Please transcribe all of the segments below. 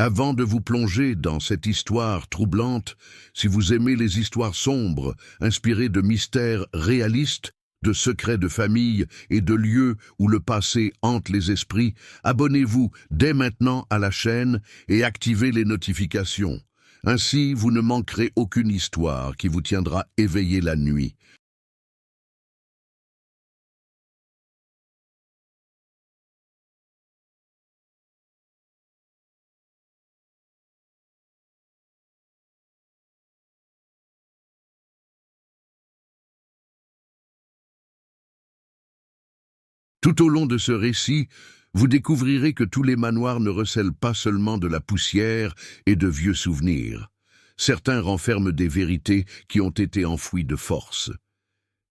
Avant de vous plonger dans cette histoire troublante, si vous aimez les histoires sombres, inspirées de mystères réalistes, de secrets de famille et de lieux où le passé hante les esprits, abonnez-vous dès maintenant à la chaîne et activez les notifications. Ainsi, vous ne manquerez aucune histoire qui vous tiendra éveillé la nuit. Tout au long de ce récit, vous découvrirez que tous les manoirs ne recèlent pas seulement de la poussière et de vieux souvenirs. Certains renferment des vérités qui ont été enfouies de force.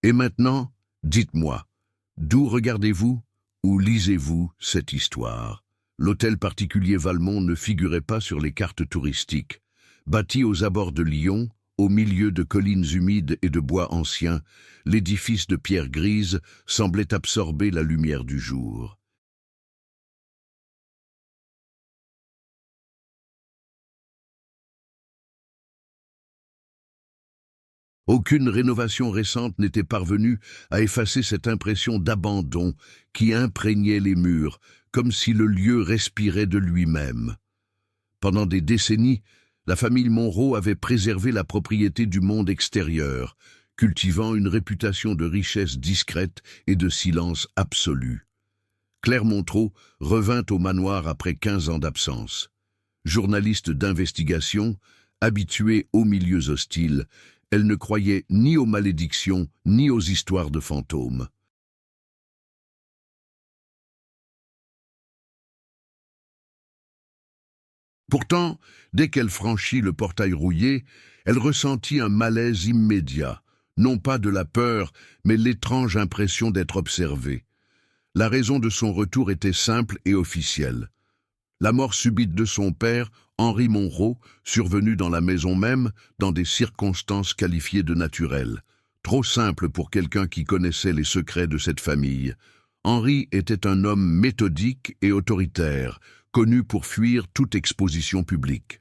Et maintenant, dites-moi, d'où regardez-vous ou lisez-vous cette histoire? L'hôtel particulier Valmont ne figurait pas sur les cartes touristiques. Bâti aux abords de Lyon, au milieu de collines humides et de bois anciens, l'édifice de pierre grise semblait absorber la lumière du jour. Aucune rénovation récente n'était parvenue à effacer cette impression d'abandon qui imprégnait les murs, comme si le lieu respirait de lui-même. Pendant des décennies, la famille Monroe avait préservé la propriété du monde extérieur, cultivant une réputation de richesse discrète et de silence absolu. Claire Montereau revint au manoir après 15 ans d'absence. Journaliste d'investigation, habituée aux milieux hostiles, elle ne croyait ni aux malédictions ni aux histoires de fantômes. Pourtant, dès qu'elle franchit le portail rouillé, elle ressentit un malaise immédiat, non pas de la peur, mais l'étrange impression d'être observée. La raison de son retour était simple et officielle. La mort subite de son père, Henri Monroe, survenue dans la maison même, dans des circonstances qualifiées de naturelles. Trop simple pour quelqu'un qui connaissait les secrets de cette famille. Henri était un homme méthodique et autoritaire, connu pour fuir toute exposition publique.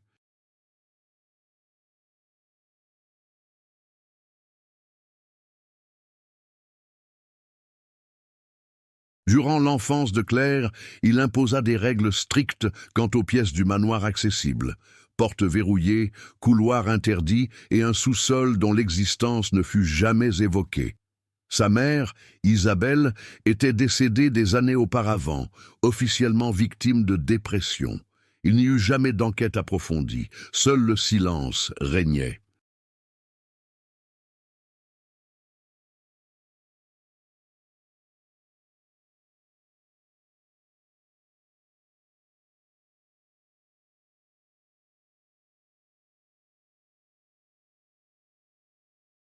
Durant l'enfance de Claire, il imposa des règles strictes quant aux pièces du manoir accessibles. Portes verrouillées, couloirs interdits et un sous-sol dont l'existence ne fut jamais évoquée. Sa mère, Isabelle, était décédée des années auparavant, officiellement victime de dépression. Il n'y eut jamais d'enquête approfondie, seul le silence régnait.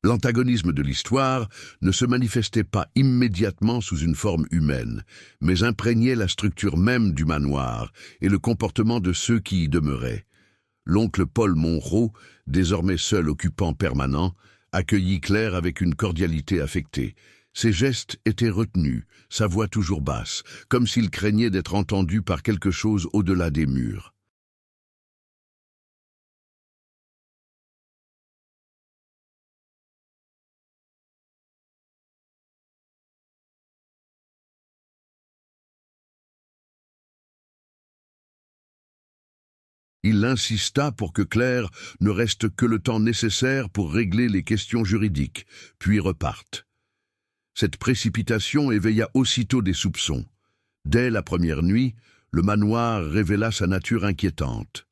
L'antagonisme de l'histoire ne se manifestait pas immédiatement sous une forme humaine, mais imprégnait la structure même du manoir et le comportement de ceux qui y demeuraient. L'oncle Paul Monroe, désormais seul occupant permanent, accueillit Claire avec une cordialité affectée. Ses gestes étaient retenus, sa voix toujours basse, comme s'il craignait d'être entendu par quelque chose au-delà des murs. Il insista pour que Claire ne reste que le temps nécessaire pour régler les questions juridiques, puis reparte. Cette précipitation éveilla aussitôt des soupçons. Dès la première nuit, le manoir révéla sa nature inquiétante.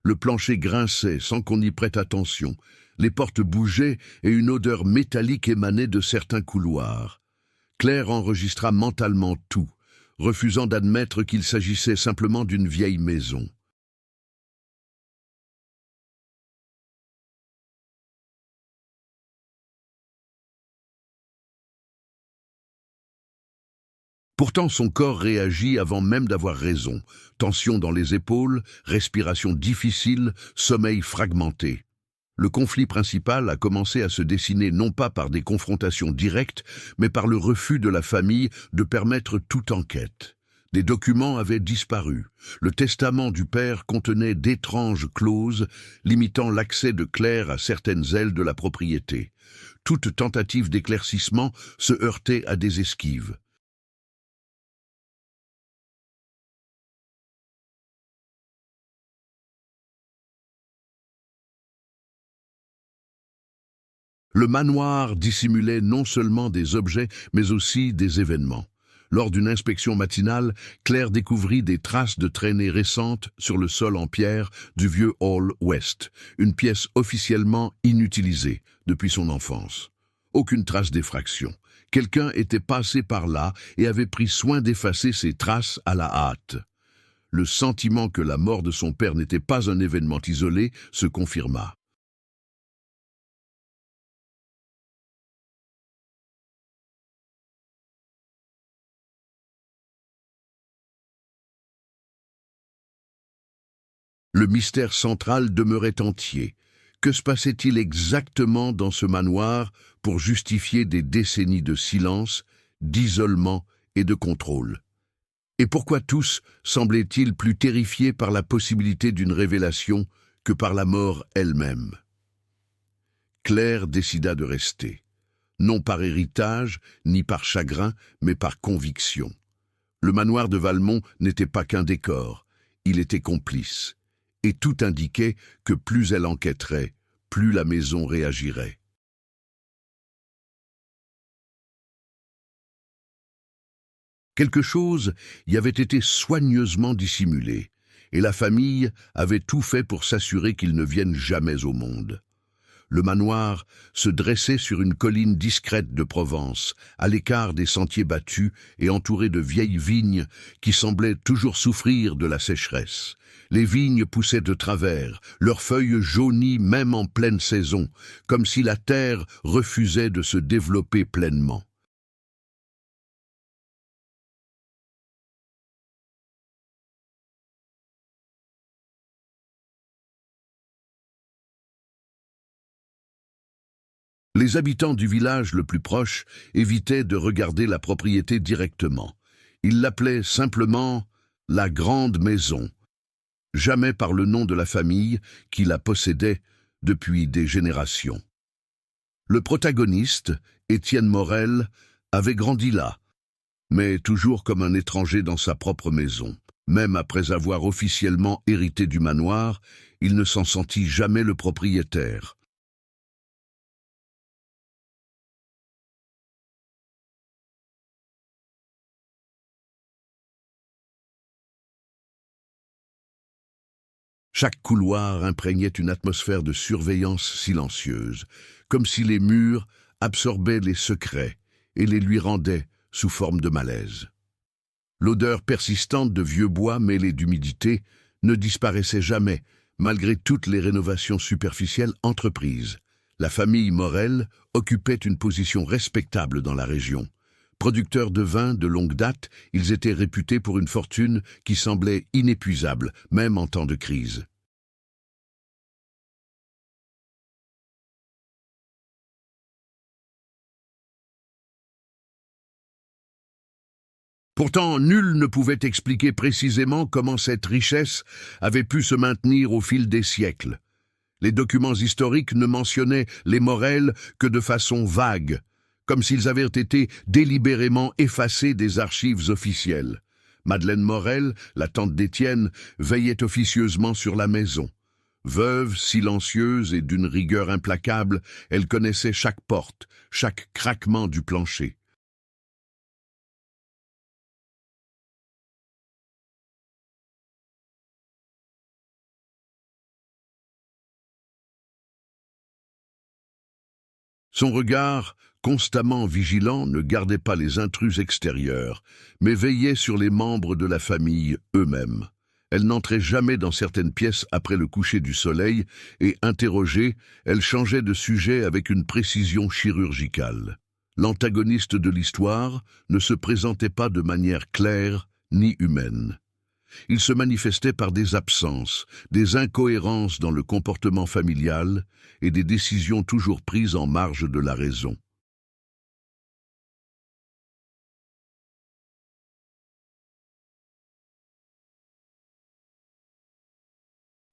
Le plancher grinçait sans qu'on y prête attention, les portes bougeaient et une odeur métallique émanait de certains couloirs. Claire enregistra mentalement tout, refusant d'admettre qu'il s'agissait simplement d'une vieille maison. Pourtant son corps réagit avant même d'avoir raison. Tension dans les épaules, respiration difficile, sommeil fragmenté. Le conflit principal a commencé à se dessiner non pas par des confrontations directes, mais par le refus de la famille de permettre toute enquête. Des documents avaient disparu. Le testament du père contenait d'étranges clauses limitant l'accès de Claire à certaines ailes de la propriété. Toute tentative d'éclaircissement se heurtait à des esquives. Le manoir dissimulait non seulement des objets, mais aussi des événements. Lors d'une inspection matinale, Claire découvrit des traces de traînées récentes sur le sol en pierre du vieux Hall West, une pièce officiellement inutilisée depuis son enfance. Aucune trace d'effraction. Quelqu'un était passé par là et avait pris soin d'effacer ces traces à la hâte. Le sentiment que la mort de son père n'était pas un événement isolé se confirma. Le mystère central demeurait entier. Que se passait-il exactement dans ce manoir pour justifier des décennies de silence, d'isolement et de contrôle? Et pourquoi tous semblaient-ils plus terrifiés par la possibilité d'une révélation que par la mort elle-même? Claire décida de rester, non par héritage, ni par chagrin, mais par conviction. Le manoir de Valmont n'était pas qu'un décor, il était complice. Et tout indiquait que plus elle enquêterait, plus la maison réagirait. Quelque chose y avait été soigneusement dissimulé, et la famille avait tout fait pour s'assurer qu'il ne vienne jamais au monde. Le manoir se dressait sur une colline discrète de Provence, à l'écart des sentiers battus et entouré de vieilles vignes qui semblaient toujours souffrir de la sécheresse. Les vignes poussaient de travers, leurs feuilles jaunies même en pleine saison, comme si la terre refusait de se développer pleinement. Les habitants du village le plus proche évitaient de regarder la propriété directement. Ils l'appelaient simplement la Grande Maison, jamais par le nom de la famille qui la possédait depuis des générations. Le protagoniste, Étienne Morel, avait grandi là, mais toujours comme un étranger dans sa propre maison. Même après avoir officiellement hérité du manoir, il ne s'en sentit jamais le propriétaire. Chaque couloir imprégnait une atmosphère de surveillance silencieuse, comme si les murs absorbaient les secrets et les lui rendaient sous forme de malaise. L'odeur persistante de vieux bois mêlé d'humidité ne disparaissait jamais, malgré toutes les rénovations superficielles entreprises. La famille Morel occupait une position respectable dans la région. Producteurs de vin de longue date, ils étaient réputés pour une fortune qui semblait inépuisable, même en temps de crise. Pourtant, nul ne pouvait expliquer précisément comment cette richesse avait pu se maintenir au fil des siècles. Les documents historiques ne mentionnaient les Morel que de façon vague, comme s'ils avaient été délibérément effacés des archives officielles. Madeleine Morel, la tante d'Étienne, veillait officieusement sur la maison. Veuve, silencieuse et d'une rigueur implacable, elle connaissait chaque porte, chaque craquement du plancher. Son regard, constamment vigilant, ne gardait pas les intrus extérieurs, mais veillait sur les membres de la famille eux-mêmes. Elle n'entrait jamais dans certaines pièces après le coucher du soleil et, interrogée, elle changeait de sujet avec une précision chirurgicale. L'antagoniste de l'histoire ne se présentait pas de manière claire ni humaine. Il se manifestait par des absences, des incohérences dans le comportement familial et des décisions toujours prises en marge de la raison.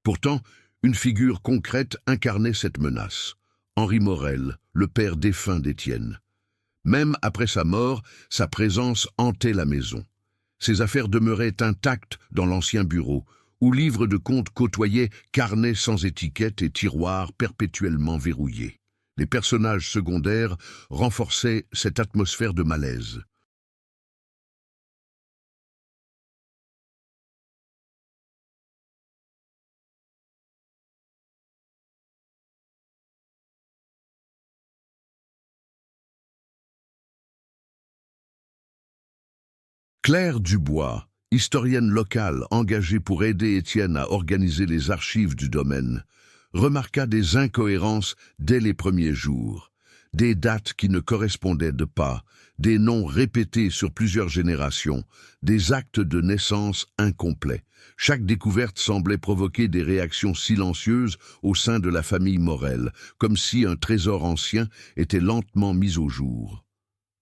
Pourtant, une figure concrète incarnait cette menace. Henri Morel, le père défunt d'Étienne. Même après sa mort, sa présence hantait la maison. Ses affaires demeuraient intactes dans l'ancien bureau, où livres de comptes côtoyaient carnets sans étiquette et tiroirs perpétuellement verrouillés. Les personnages secondaires renforçaient cette atmosphère de malaise. Claire Dubois, historienne locale engagée pour aider Étienne à organiser les archives du domaine, remarqua des incohérences dès les premiers jours, des dates qui ne correspondaient pas, des noms répétés sur plusieurs générations, des actes de naissance incomplets. Chaque découverte semblait provoquer des réactions silencieuses au sein de la famille Morel, comme si un trésor ancien était lentement mis au jour.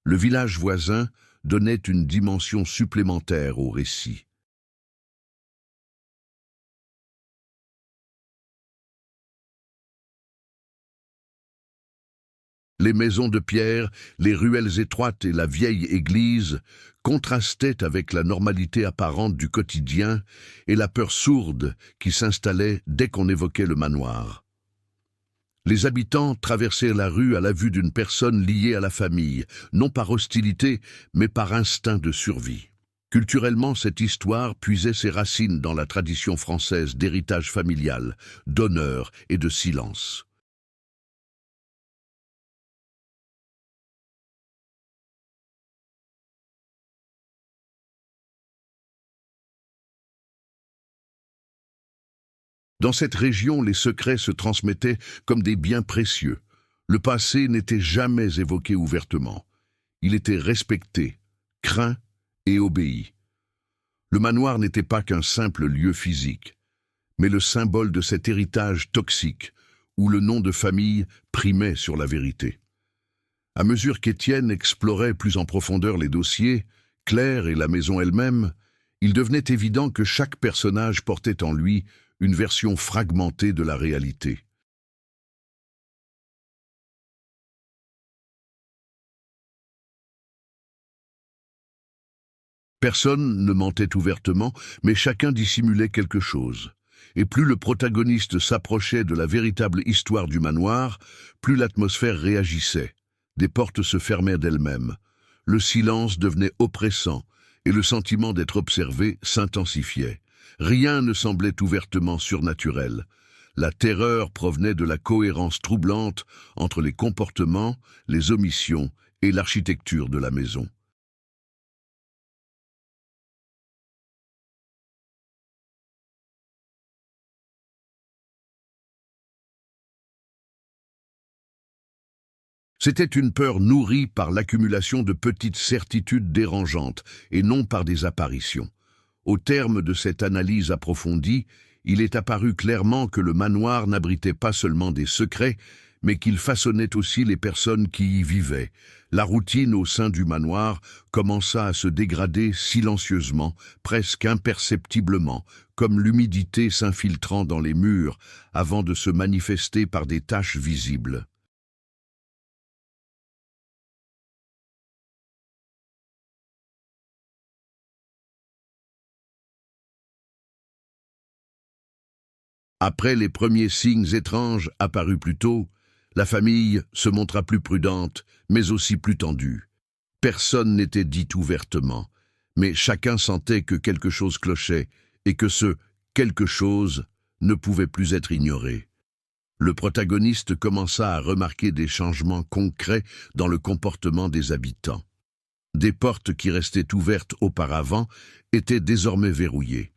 Le village voisin donnait une dimension supplémentaire au récit. Les maisons de pierre, les ruelles étroites et la vieille église contrastaient avec la normalité apparente du quotidien et la peur sourde qui s'installait dès qu'on évoquait le manoir. Les habitants traversèrent la rue à la vue d'une personne liée à la famille, non par hostilité, mais par instinct de survie. Culturellement, cette histoire puisait ses racines dans la tradition française d'héritage familial, d'honneur et de silence. Dans cette région, les secrets se transmettaient comme des biens précieux. Le passé n'était jamais évoqué ouvertement. Il était respecté, craint et obéi. Le manoir n'était pas qu'un simple lieu physique, mais le symbole de cet héritage toxique où le nom de famille primait sur la vérité. À mesure qu'Étienne explorait plus en profondeur les dossiers, Claire et la maison elle-même, il devenait évident que chaque personnage portait en lui une version fragmentée de la réalité. Personne ne mentait ouvertement, mais chacun dissimulait quelque chose. Et plus le protagoniste s'approchait de la véritable histoire du manoir, plus l'atmosphère réagissait. Des portes se fermèrent d'elles-mêmes. Le silence devenait oppressant, et le sentiment d'être observé s'intensifiait. Rien ne semblait ouvertement surnaturel. La terreur provenait de la cohérence troublante entre les comportements, les omissions et l'architecture de la maison. C'était une peur nourrie par l'accumulation de petites certitudes dérangeantes et non par des apparitions. Au terme de cette analyse approfondie, il est apparu clairement que le manoir n'abritait pas seulement des secrets, mais qu'il façonnait aussi les personnes qui y vivaient. La routine au sein du manoir commença à se dégrader silencieusement, presque imperceptiblement, comme l'humidité s'infiltrant dans les murs, avant de se manifester par des taches visibles. Après les premiers signes étranges apparus plus tôt, la famille se montra plus prudente, mais aussi plus tendue. Personne n'était dit ouvertement, mais chacun sentait que quelque chose clochait et que ce quelque chose ne pouvait plus être ignoré. Le protagoniste commença à remarquer des changements concrets dans le comportement des habitants. Des portes qui restaient ouvertes auparavant étaient désormais verrouillées.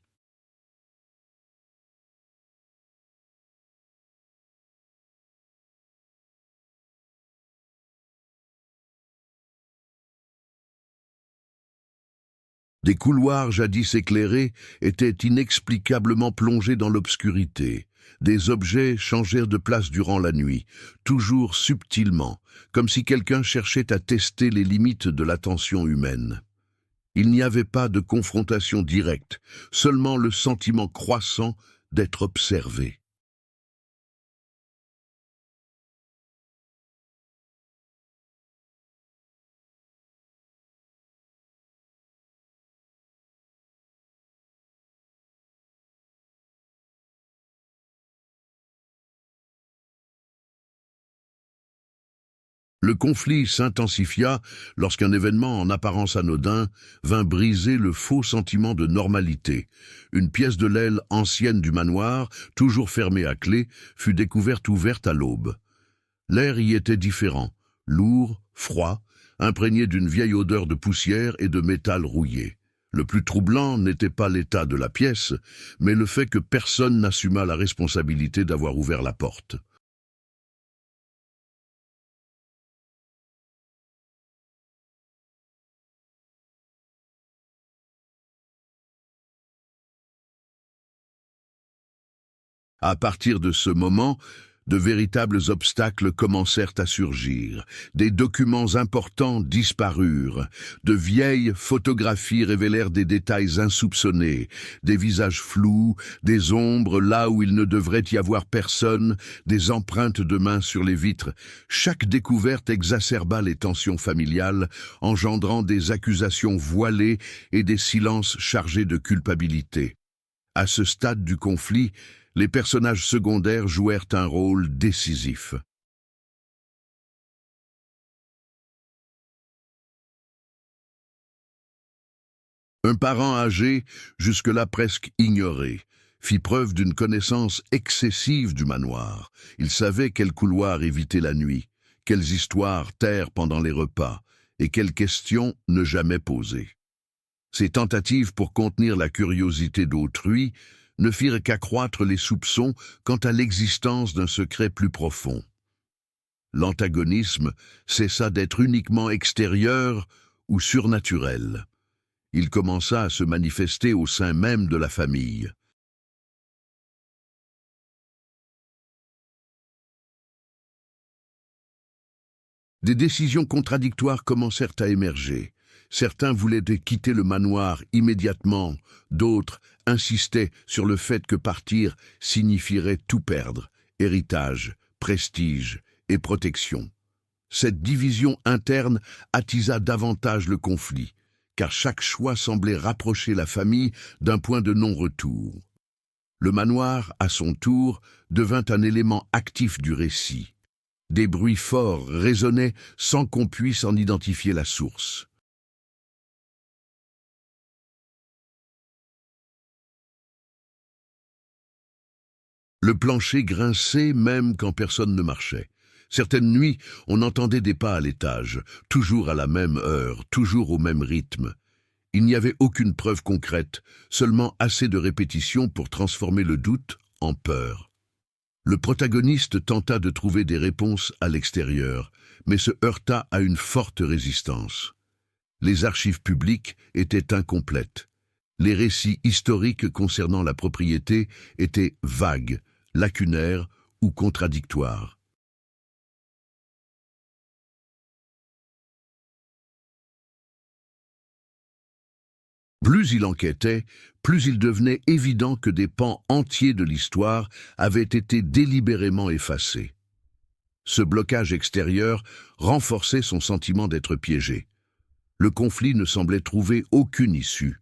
Des couloirs jadis éclairés étaient inexplicablement plongés dans l'obscurité. Des objets changèrent de place durant la nuit, toujours subtilement, comme si quelqu'un cherchait à tester les limites de l'attention humaine. Il n'y avait pas de confrontation directe, seulement le sentiment croissant d'être observé. Le conflit s'intensifia lorsqu'un événement en apparence anodin vint briser le faux sentiment de normalité. Une pièce de l'aile ancienne du manoir, toujours fermée à clé, fut découverte ouverte à l'aube. L'air y était différent, lourd, froid, imprégné d'une vieille odeur de poussière et de métal rouillé. Le plus troublant n'était pas l'état de la pièce, mais le fait que personne n'assuma la responsabilité d'avoir ouvert la porte. À partir de ce moment, de véritables obstacles commencèrent à surgir. Des documents importants disparurent. De vieilles photographies révélèrent des détails insoupçonnés, des visages flous, des ombres là où il ne devrait y avoir personne, des empreintes de mains sur les vitres. Chaque découverte exacerba les tensions familiales, engendrant des accusations voilées et des silences chargés de culpabilité. À ce stade du conflit, les personnages secondaires jouèrent un rôle décisif. Un parent âgé, jusque-là presque ignoré, fit preuve d'une connaissance excessive du manoir. Il savait quels couloirs éviter la nuit, quelles histoires taire pendant les repas, et quelles questions ne jamais poser. Ces tentatives pour contenir la curiosité d'autrui ne firent qu'accroître les soupçons quant à l'existence d'un secret plus profond. L'antagonisme cessa d'être uniquement extérieur ou surnaturel. Il commença à se manifester au sein même de la famille. Des décisions contradictoires commencèrent à émerger. Certains voulaient quitter le manoir immédiatement, d'autres insistaient sur le fait que partir signifierait tout perdre, héritage, prestige et protection. Cette division interne attisa davantage le conflit, car chaque choix semblait rapprocher la famille d'un point de non-retour. Le manoir, à son tour, devint un élément actif du récit. Des bruits forts résonnaient sans qu'on puisse en identifier la source. Le plancher grinçait même quand personne ne marchait. Certaines nuits, on entendait des pas à l'étage, toujours à la même heure, toujours au même rythme. Il n'y avait aucune preuve concrète, seulement assez de répétitions pour transformer le doute en peur. Le protagoniste tenta de trouver des réponses à l'extérieur, mais se heurta à une forte résistance. Les archives publiques étaient incomplètes. Les récits historiques concernant la propriété étaient vagues, lacunaires ou contradictoires. Plus il enquêtait, plus il devenait évident que des pans entiers de l'histoire avaient été délibérément effacés. Ce blocage extérieur renforçait son sentiment d'être piégé. Le conflit ne semblait trouver aucune issue.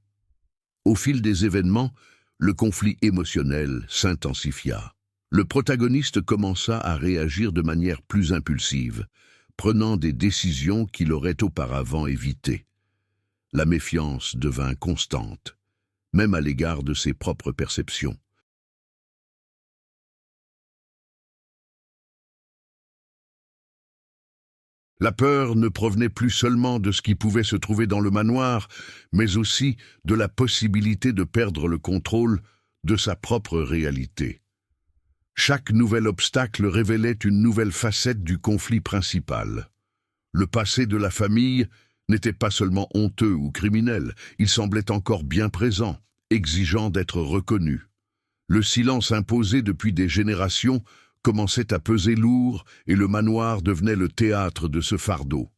Au fil des événements, le conflit émotionnel s'intensifia. Le protagoniste commença à réagir de manière plus impulsive, prenant des décisions qu'il aurait auparavant évitées. La méfiance devint constante, même à l'égard de ses propres perceptions. La peur ne provenait plus seulement de ce qui pouvait se trouver dans le manoir, mais aussi de la possibilité de perdre le contrôle de sa propre réalité. Chaque nouvel obstacle révélait une nouvelle facette du conflit principal. Le passé de la famille n'était pas seulement honteux ou criminel, il semblait encore bien présent, exigeant d'être reconnu. Le silence imposé depuis des générations commençait à peser lourd et le manoir devenait le théâtre de ce fardeau.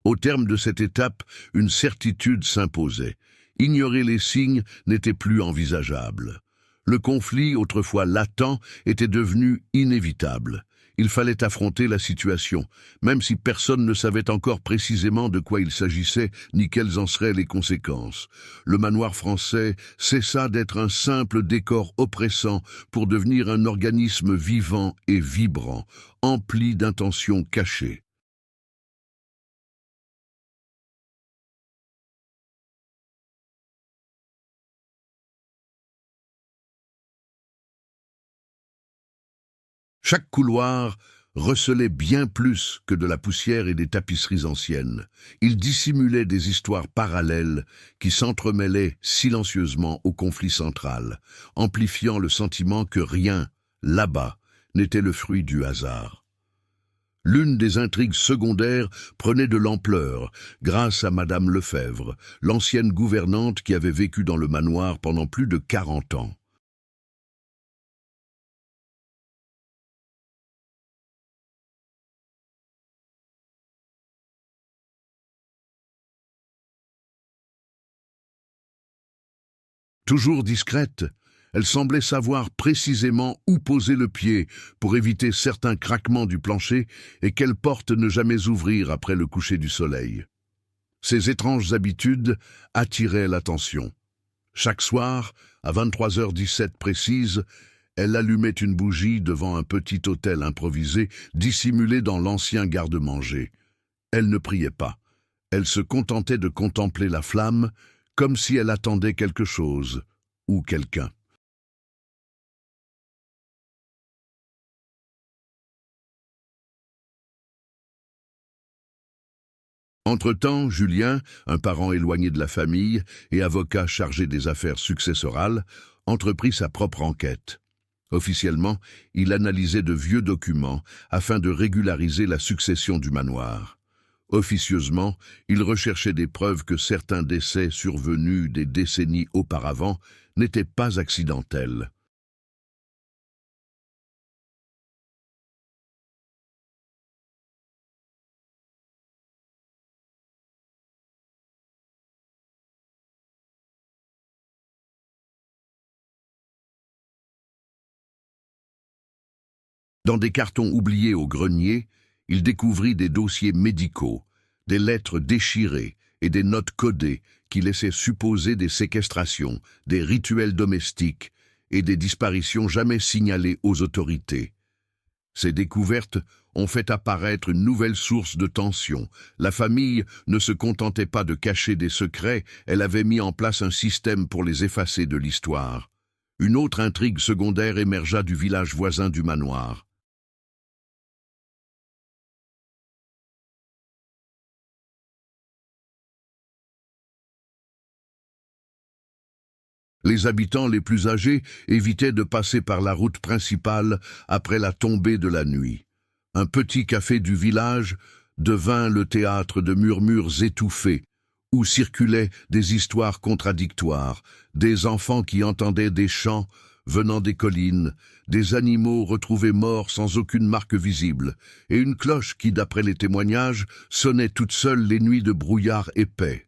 Au terme de cette étape, une certitude s'imposait. Ignorer les signes n'était plus envisageable. Le conflit, autrefois latent, était devenu inévitable. Il fallait affronter la situation, même si personne ne savait encore précisément de quoi il s'agissait, ni quelles en seraient les conséquences. Le manoir français cessa d'être un simple décor oppressant pour devenir un organisme vivant et vibrant, empli d'intentions cachées. Chaque couloir recelait bien plus que de la poussière et des tapisseries anciennes. Il dissimulait des histoires parallèles qui s'entremêlaient silencieusement au conflit central, amplifiant le sentiment que rien, là-bas, n'était le fruit du hasard. L'une des intrigues secondaires prenait de l'ampleur grâce à Madame Lefebvre, l'ancienne gouvernante qui avait vécu dans le manoir pendant plus de 40 ans. Toujours discrète, elle semblait savoir précisément où poser le pied pour éviter certains craquements du plancher et quelle porte ne jamais ouvrir après le coucher du soleil. Ses étranges habitudes attiraient l'attention. Chaque soir, à 23h17 précise, elle allumait une bougie devant un petit autel improvisé dissimulé dans l'ancien garde-manger. Elle ne priait pas. Elle se contentait de contempler la flamme, comme si elle attendait quelque chose ou quelqu'un. Entre-temps, Julien, un parent éloigné de la famille et avocat chargé des affaires successorales, entreprit sa propre enquête. Officiellement, il analysait de vieux documents afin de régulariser la succession du manoir. Officieusement, il recherchait des preuves que certains décès survenus des décennies auparavant n'étaient pas accidentels. Dans des cartons oubliés au grenier, il découvrit des dossiers médicaux, des lettres déchirées et des notes codées qui laissaient supposer des séquestrations, des rituels domestiques et des disparitions jamais signalées aux autorités. Ces découvertes ont fait apparaître une nouvelle source de tension. La famille ne se contentait pas de cacher des secrets, elle avait mis en place un système pour les effacer de l'histoire. Une autre intrigue secondaire émergea du village voisin du manoir. Les habitants les plus âgés évitaient de passer par la route principale après la tombée de la nuit. Un petit café du village devint le théâtre de murmures étouffés, où circulaient des histoires contradictoires, des enfants qui entendaient des chants venant des collines, des animaux retrouvés morts sans aucune marque visible, et une cloche qui, d'après les témoignages, sonnait toute seule les nuits de brouillard épais.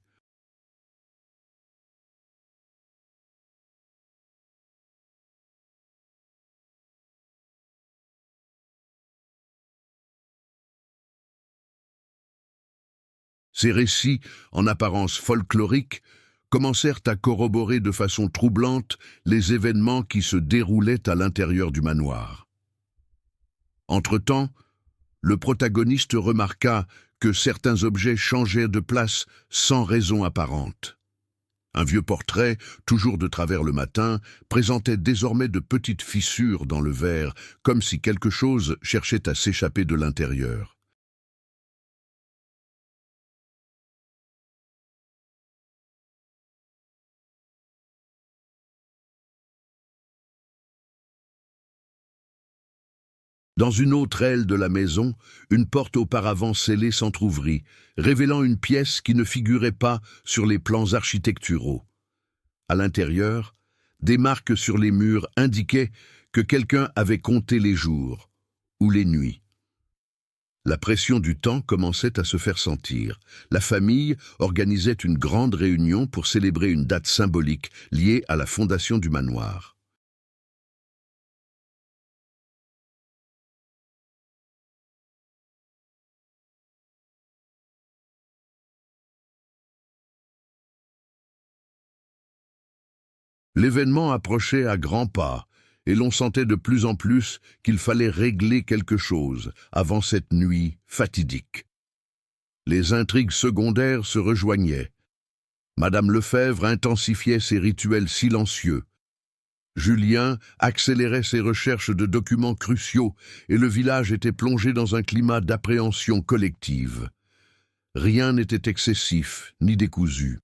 Ces récits, en apparence folkloriques, commencèrent à corroborer de façon troublante les événements qui se déroulaient à l'intérieur du manoir. Entre-temps, le protagoniste remarqua que certains objets changeaient de place sans raison apparente. Un vieux portrait, toujours de travers le matin, présentait désormais de petites fissures dans le verre, comme si quelque chose cherchait à s'échapper de l'intérieur. Dans une autre aile de la maison, une porte auparavant scellée s'entr'ouvrit, révélant une pièce qui ne figurait pas sur les plans architecturaux. À l'intérieur, des marques sur les murs indiquaient que quelqu'un avait compté les jours ou les nuits. La pression du temps commençait à se faire sentir. La famille organisait une grande réunion pour célébrer une date symbolique liée à la fondation du manoir. L'événement approchait à grands pas, et l'on sentait de plus en plus qu'il fallait régler quelque chose avant cette nuit fatidique. Les intrigues secondaires se rejoignaient. Madame Lefebvre intensifiait ses rituels silencieux. Julien accélérait ses recherches de documents cruciaux et le village était plongé dans un climat d'appréhension collective. Rien n'était excessif ni décousu.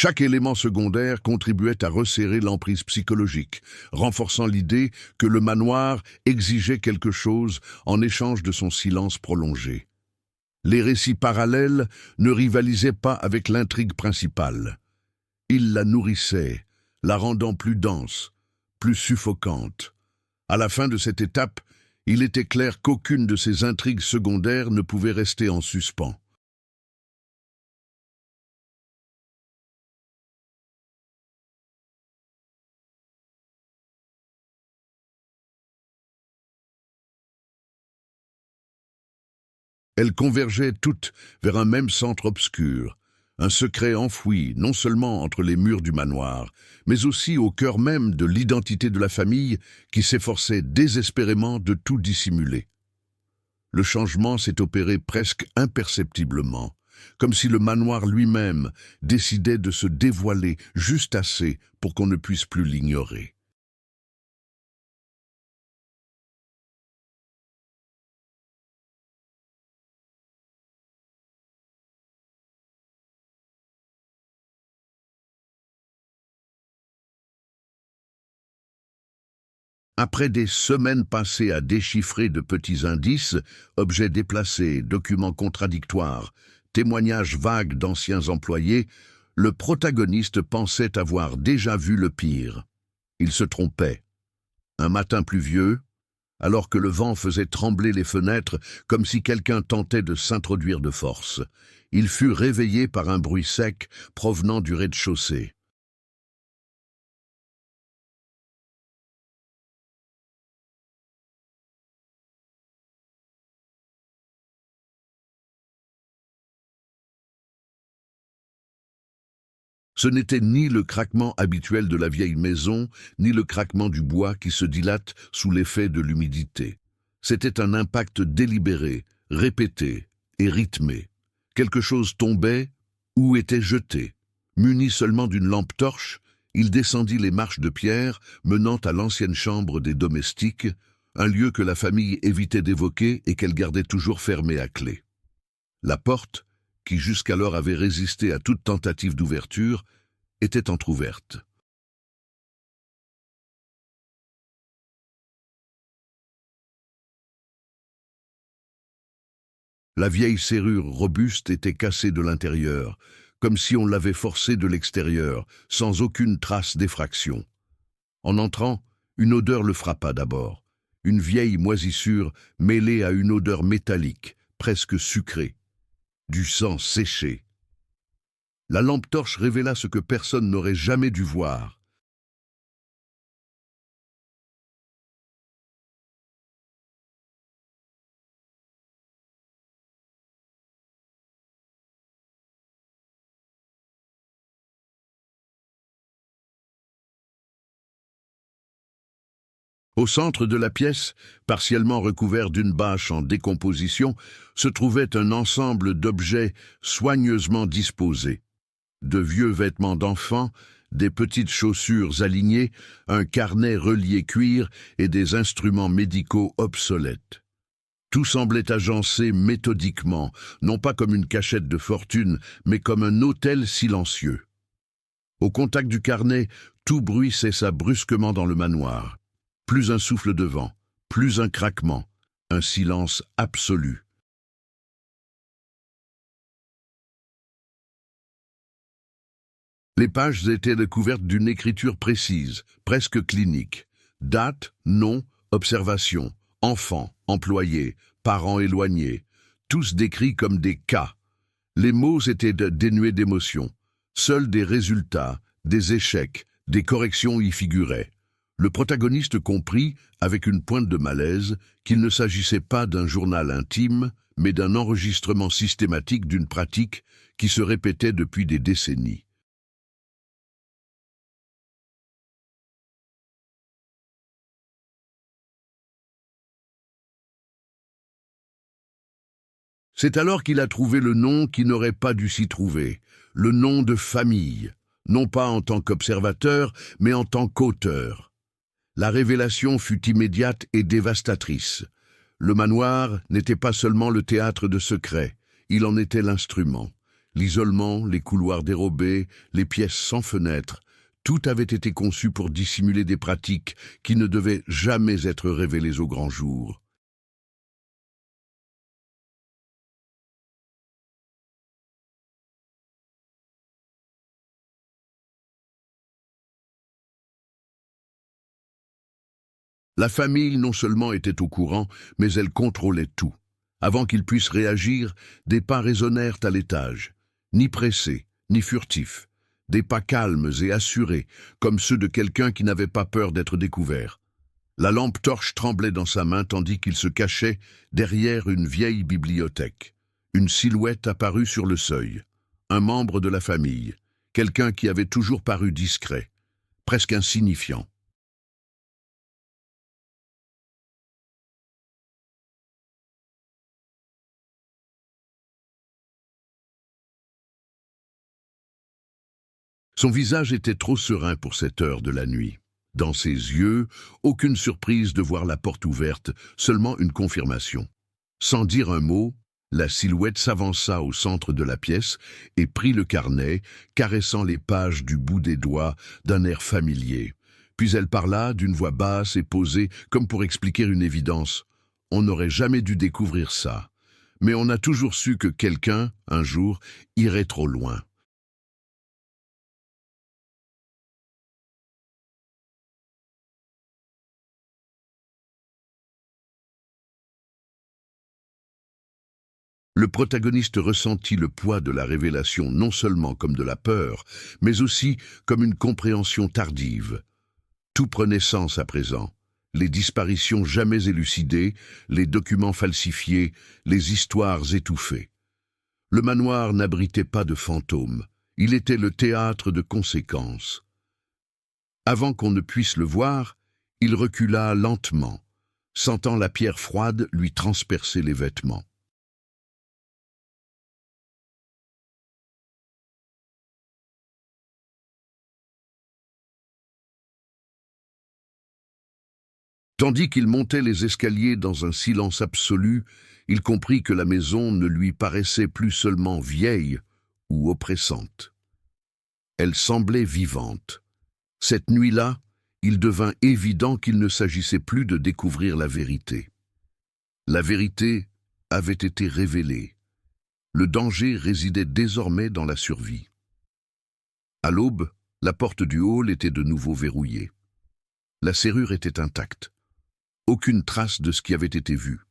Chaque élément secondaire contribuait à resserrer l'emprise psychologique, renforçant l'idée que le manoir exigeait quelque chose en échange de son silence prolongé. Les récits parallèles ne rivalisaient pas avec l'intrigue principale. Ils la nourrissaient, la rendant plus dense, plus suffocante. À la fin de cette étape, il était clair qu'aucune de ces intrigues secondaires ne pouvait rester en suspens. Elles convergeaient toutes vers un même centre obscur, un secret enfoui non seulement entre les murs du manoir, mais aussi au cœur même de l'identité de la famille qui s'efforçait désespérément de tout dissimuler. Le changement s'est opéré presque imperceptiblement, comme si le manoir lui-même décidait de se dévoiler juste assez pour qu'on ne puisse plus l'ignorer. Après des semaines passées à déchiffrer de petits indices, objets déplacés, documents contradictoires, témoignages vagues d'anciens employés, le protagoniste pensait avoir déjà vu le pire. Il se trompait. Un matin pluvieux, alors que le vent faisait trembler les fenêtres comme si quelqu'un tentait de s'introduire de force, il fut réveillé par un bruit sec provenant du rez-de-chaussée. Ce n'était ni le craquement habituel de la vieille maison, ni le craquement du bois qui se dilate sous l'effet de l'humidité. C'était un impact délibéré, répété et rythmé. Quelque chose tombait ou était jeté. Muni seulement d'une lampe torche, il descendit les marches de pierre menant à l'ancienne chambre des domestiques, un lieu que la famille évitait d'évoquer et qu'elle gardait toujours fermé à clé. La porte, qui jusqu'alors avait résisté à toute tentative d'ouverture, était entr'ouverte. La vieille serrure robuste était cassée de l'intérieur, comme si on l'avait forcée de l'extérieur, sans aucune trace d'effraction. En entrant, une odeur le frappa d'abord, une vieille moisissure mêlée à une odeur métallique, presque sucrée, du sang séché. La lampe torche révéla ce que personne n'aurait jamais dû voir. Au centre de la pièce, partiellement recouvert d'une bâche en décomposition, se trouvait un ensemble d'objets soigneusement disposés. De vieux vêtements d'enfants, des petites chaussures alignées, un carnet relié cuir et des instruments médicaux obsolètes. Tout semblait agencé méthodiquement, non pas comme une cachette de fortune, mais comme un hôtel silencieux. Au contact du carnet, tout bruit cessa brusquement dans le manoir. Plus un souffle de vent, plus un craquement, un silence absolu. Les pages étaient recouvertes d'une écriture précise, presque clinique. Date, nom, observation, enfant, employé, parents éloignés, tous décrits comme des cas. Les mots étaient dénués d'émotion. Seuls des résultats, des échecs, des corrections y figuraient. Le protagoniste comprit, avec une pointe de malaise, qu'il ne s'agissait pas d'un journal intime, mais d'un enregistrement systématique d'une pratique qui se répétait depuis des décennies. C'est alors qu'il a trouvé le nom qui n'aurait pas dû s'y trouver, le nom de famille, non pas en tant qu'observateur, mais en tant qu'auteur. La révélation fut immédiate et dévastatrice. Le manoir n'était pas seulement le théâtre de secrets, il en était l'instrument. L'isolement, les couloirs dérobés, les pièces sans fenêtres, tout avait été conçu pour dissimuler des pratiques qui ne devaient jamais être révélées au grand jour. La famille non seulement était au courant, mais elle contrôlait tout. Avant qu'ils puissent réagir, des pas résonnèrent à l'étage. Ni pressés, ni furtifs. Des pas calmes et assurés, comme ceux de quelqu'un qui n'avait pas peur d'être découvert. La lampe torche tremblait dans sa main tandis qu'il se cachait derrière une vieille bibliothèque. Une silhouette apparut sur le seuil. Un membre de la famille. Quelqu'un qui avait toujours paru discret, presque insignifiant. Son visage était trop serein pour cette heure de la nuit. Dans ses yeux, aucune surprise de voir la porte ouverte, seulement une confirmation. Sans dire un mot, la silhouette s'avança au centre de la pièce et prit le carnet, caressant les pages du bout des doigts d'un air familier. Puis elle parla d'une voix basse et posée, comme pour expliquer une évidence. On n'aurait jamais dû découvrir ça. Mais on a toujours su que quelqu'un, un jour, irait trop loin. Le protagoniste ressentit le poids de la révélation non seulement comme de la peur, mais aussi comme une compréhension tardive. Tout prenait sens à présent. Les disparitions jamais élucidées, les documents falsifiés, les histoires étouffées. Le manoir n'abritait pas de fantômes. Il était le théâtre de conséquences. Avant qu'on ne puisse le voir, il recula lentement, sentant la pierre froide lui transpercer les vêtements. Tandis qu'il montait les escaliers dans un silence absolu, il comprit que la maison ne lui paraissait plus seulement vieille ou oppressante. Elle semblait vivante. Cette nuit-là, il devint évident qu'il ne s'agissait plus de découvrir la vérité. La vérité avait été révélée. Le danger résidait désormais dans la survie. À l'aube, la porte du hall était de nouveau verrouillée. La serrure était intacte. Aucune trace de ce qui avait été vu.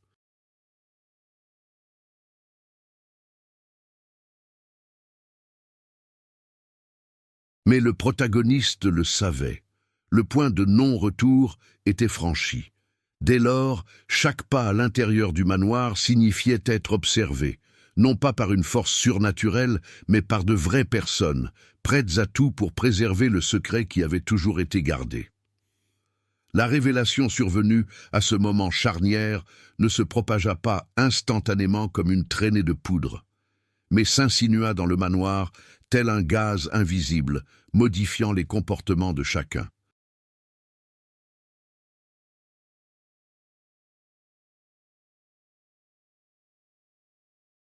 Mais le protagoniste le savait. Le point de non-retour était franchi. Dès lors, chaque pas à l'intérieur du manoir signifiait être observé, non pas par une force surnaturelle, mais par de vraies personnes, prêtes à tout pour préserver le secret qui avait toujours été gardé. La révélation survenue à ce moment charnière ne se propagea pas instantanément comme une traînée de poudre, mais s'insinua dans le manoir tel un gaz invisible, modifiant les comportements de chacun.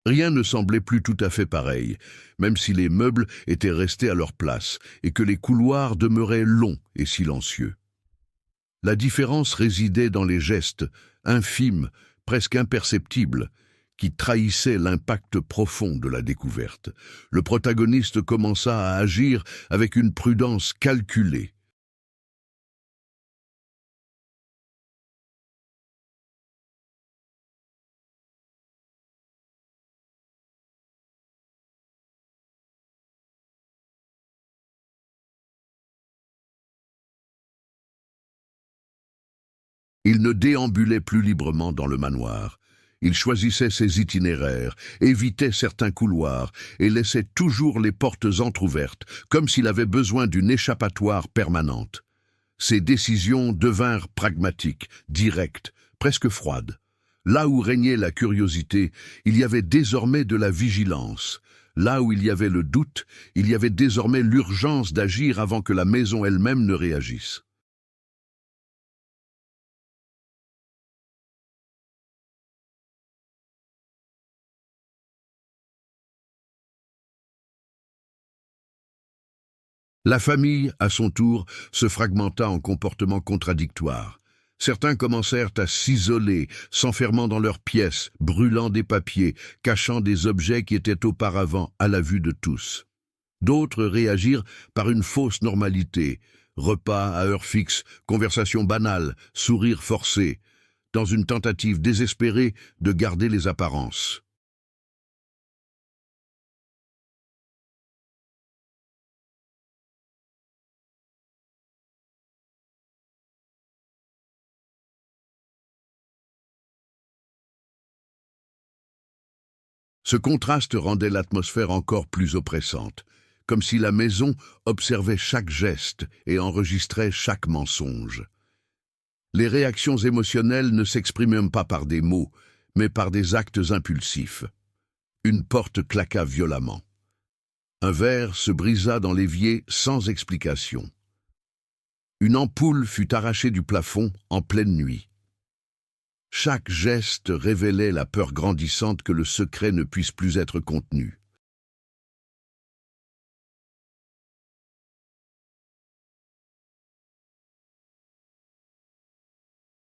Rien ne semblait plus tout à fait pareil, même si les meubles étaient restés à leur place et que les couloirs demeuraient longs et silencieux. La différence résidait dans les gestes, infimes, presque imperceptibles, qui trahissait l'impact profond de la découverte. Le protagoniste commença à agir avec une prudence calculée. Il ne déambulait plus librement dans le manoir. Il choisissait ses itinéraires, évitait certains couloirs et laissait toujours les portes entr'ouvertes, comme s'il avait besoin d'une échappatoire permanente. Ses décisions devinrent pragmatiques, directes, presque froides. Là où régnait la curiosité, il y avait désormais de la vigilance. Là où il y avait le doute, il y avait désormais l'urgence d'agir avant que la maison elle-même ne réagisse. La famille, à son tour, se fragmenta en comportements contradictoires. Certains commencèrent à s'isoler, s'enfermant dans leurs pièces, brûlant des papiers, cachant des objets qui étaient auparavant à la vue de tous. D'autres réagirent par une fausse normalité, repas à heure fixe, conversations banales, sourires forcés, dans une tentative désespérée de garder les apparences. Ce contraste rendait l'atmosphère encore plus oppressante, comme si la maison observait chaque geste et enregistrait chaque mensonge. Les réactions émotionnelles ne s'expriment même pas par des mots, mais par des actes impulsifs. Une porte claqua violemment. Un verre se brisa dans l'évier sans explication. Une ampoule fut arrachée du plafond en pleine nuit. Chaque geste révélait la peur grandissante que le secret ne puisse plus être contenu.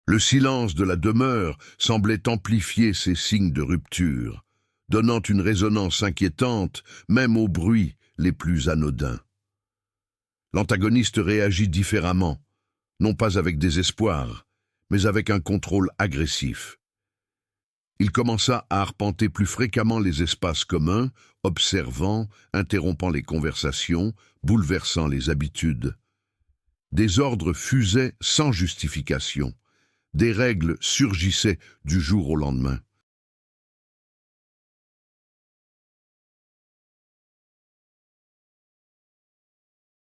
Le silence de la demeure semblait amplifier ces signes de rupture, donnant une résonance inquiétante même aux bruits les plus anodins. L'antagoniste réagit différemment, non pas avec désespoir, mais avec un contrôle agressif. Il commença à arpenter plus fréquemment les espaces communs, observant, interrompant les conversations, bouleversant les habitudes. Des ordres fusaient sans justification. Des règles surgissaient du jour au lendemain.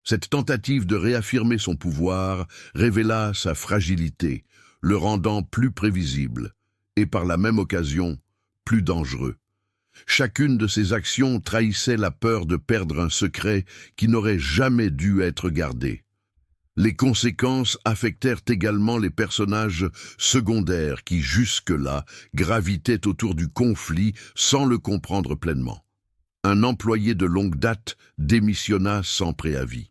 Cette tentative de réaffirmer son pouvoir révéla sa fragilité, le rendant plus prévisible, et par la même occasion, plus dangereux. Chacune de ses actions trahissait la peur de perdre un secret qui n'aurait jamais dû être gardé. Les conséquences affectèrent également les personnages secondaires qui, jusque-là, gravitaient autour du conflit sans le comprendre pleinement. Un employé de longue date démissionna sans préavis.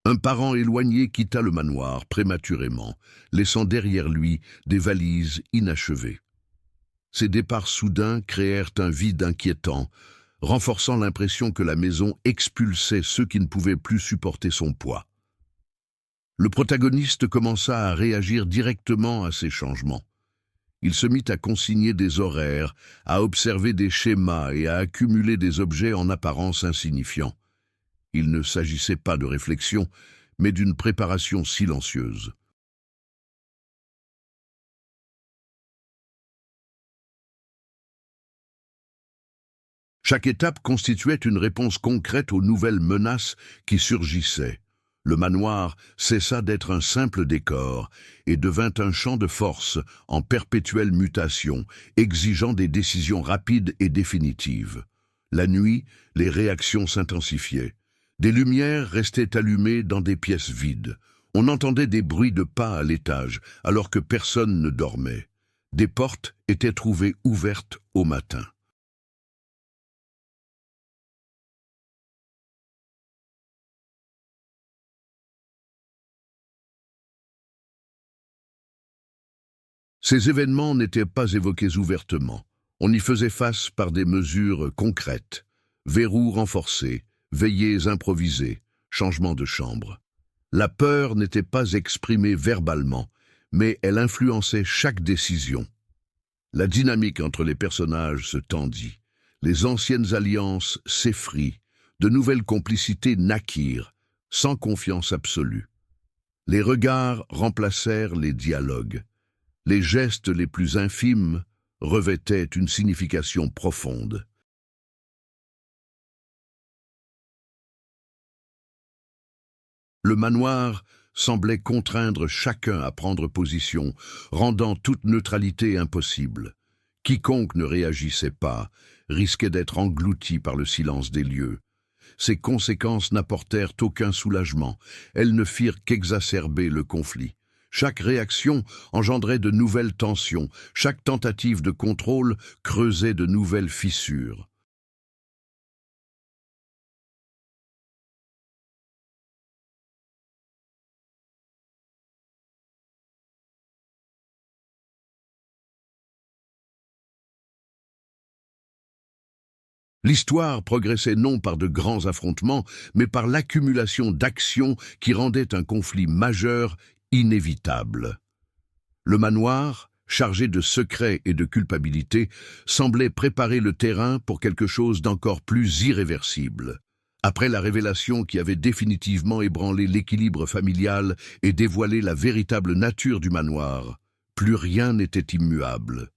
Un parent éloigné quitta le manoir prématurément, laissant derrière lui des valises inachevées. Ces départs soudains créèrent un vide inquiétant, renforçant l'impression que la maison expulsait ceux qui ne pouvaient plus supporter son poids. Le protagoniste commença à réagir directement à ces changements. Il se mit à consigner des horaires, à observer des schémas et à accumuler des objets en apparence insignifiants. Il ne s'agissait pas de réflexion, mais d'une préparation silencieuse. Chaque étape constituait une réponse concrète aux nouvelles menaces qui surgissaient. Le manoir cessa d'être un simple décor et devint un champ de force en perpétuelle mutation, exigeant des décisions rapides et définitives. La nuit, les réactions s'intensifiaient. Des lumières restaient allumées dans des pièces vides. On entendait des bruits de pas à l'étage, alors que personne ne dormait. Des portes étaient trouvées ouvertes au matin. Ces événements n'étaient pas évoqués ouvertement. On y faisait face par des mesures concrètes. Verrous renforcés, veillées improvisées, changement de chambre. La peur n'était pas exprimée verbalement, mais elle influençait chaque décision. La dynamique entre les personnages se tendit. Les anciennes alliances s'effrient, de nouvelles complicités naquirent, sans confiance absolue. Les regards remplacèrent les dialogues. Les gestes les plus infimes revêtaient une signification profonde. Le manoir semblait contraindre chacun à prendre position, rendant toute neutralité impossible. Quiconque ne réagissait pas risquait d'être englouti par le silence des lieux. Ces conséquences n'apportèrent aucun soulagement, elles ne firent qu'exacerber le conflit. Chaque réaction engendrait de nouvelles tensions, chaque tentative de contrôle creusait de nouvelles fissures. L'histoire progressait non par de grands affrontements, mais par l'accumulation d'actions qui rendaient un conflit majeur inévitable. Le manoir, chargé de secrets et de culpabilité, semblait préparer le terrain pour quelque chose d'encore plus irréversible. Après la révélation qui avait définitivement ébranlé l'équilibre familial et dévoilé la véritable nature du manoir, plus rien n'était immuable.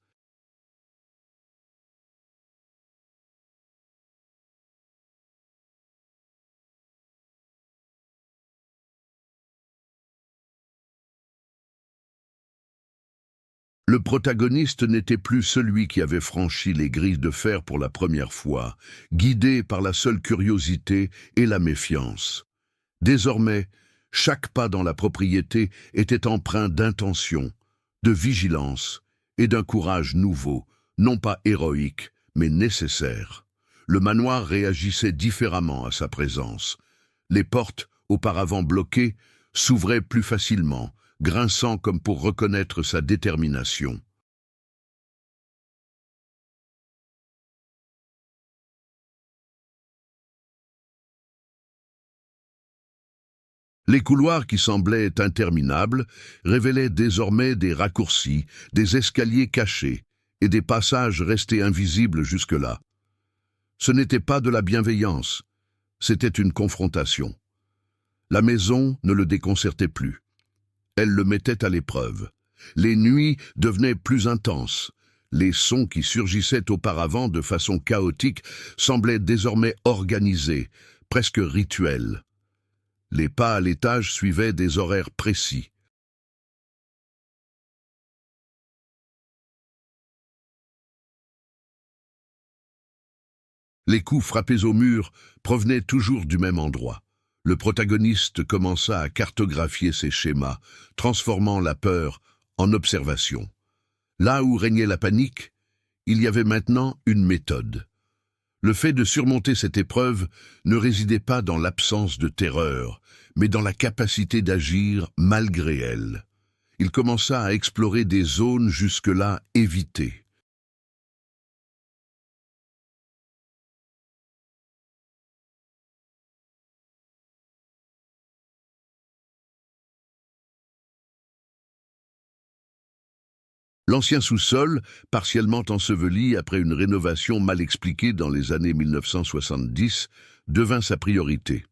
Le protagoniste n'était plus celui qui avait franchi les grilles de fer pour la première fois, guidé par la seule curiosité et la méfiance. Désormais, chaque pas dans la propriété était empreint d'intention, de vigilance et d'un courage nouveau, non pas héroïque, mais nécessaire. Le manoir réagissait différemment à sa présence. Les portes, auparavant bloquées, s'ouvraient plus facilement, grinçant comme pour reconnaître sa détermination. Les couloirs qui semblaient interminables révélaient désormais des raccourcis, des escaliers cachés et des passages restés invisibles jusque-là. Ce n'était pas de la bienveillance, c'était une confrontation. La maison ne le déconcertait plus. Elle le mettait à l'épreuve. Les nuits devenaient plus intenses. Les sons qui surgissaient auparavant de façon chaotique semblaient désormais organisés, presque rituels. Les pas à l'étage suivaient des horaires précis. Les coups frappés au mur provenaient toujours du même endroit. Le protagoniste commença à cartographier ses schémas, transformant la peur en observation. Là où régnait la panique, il y avait maintenant une méthode. Le fait de surmonter cette épreuve ne résidait pas dans l'absence de terreur, mais dans la capacité d'agir malgré elle. Il commença à explorer des zones jusque-là évitées. L'ancien sous-sol, partiellement enseveli après une rénovation mal expliquée dans les années 1970, devint sa priorité.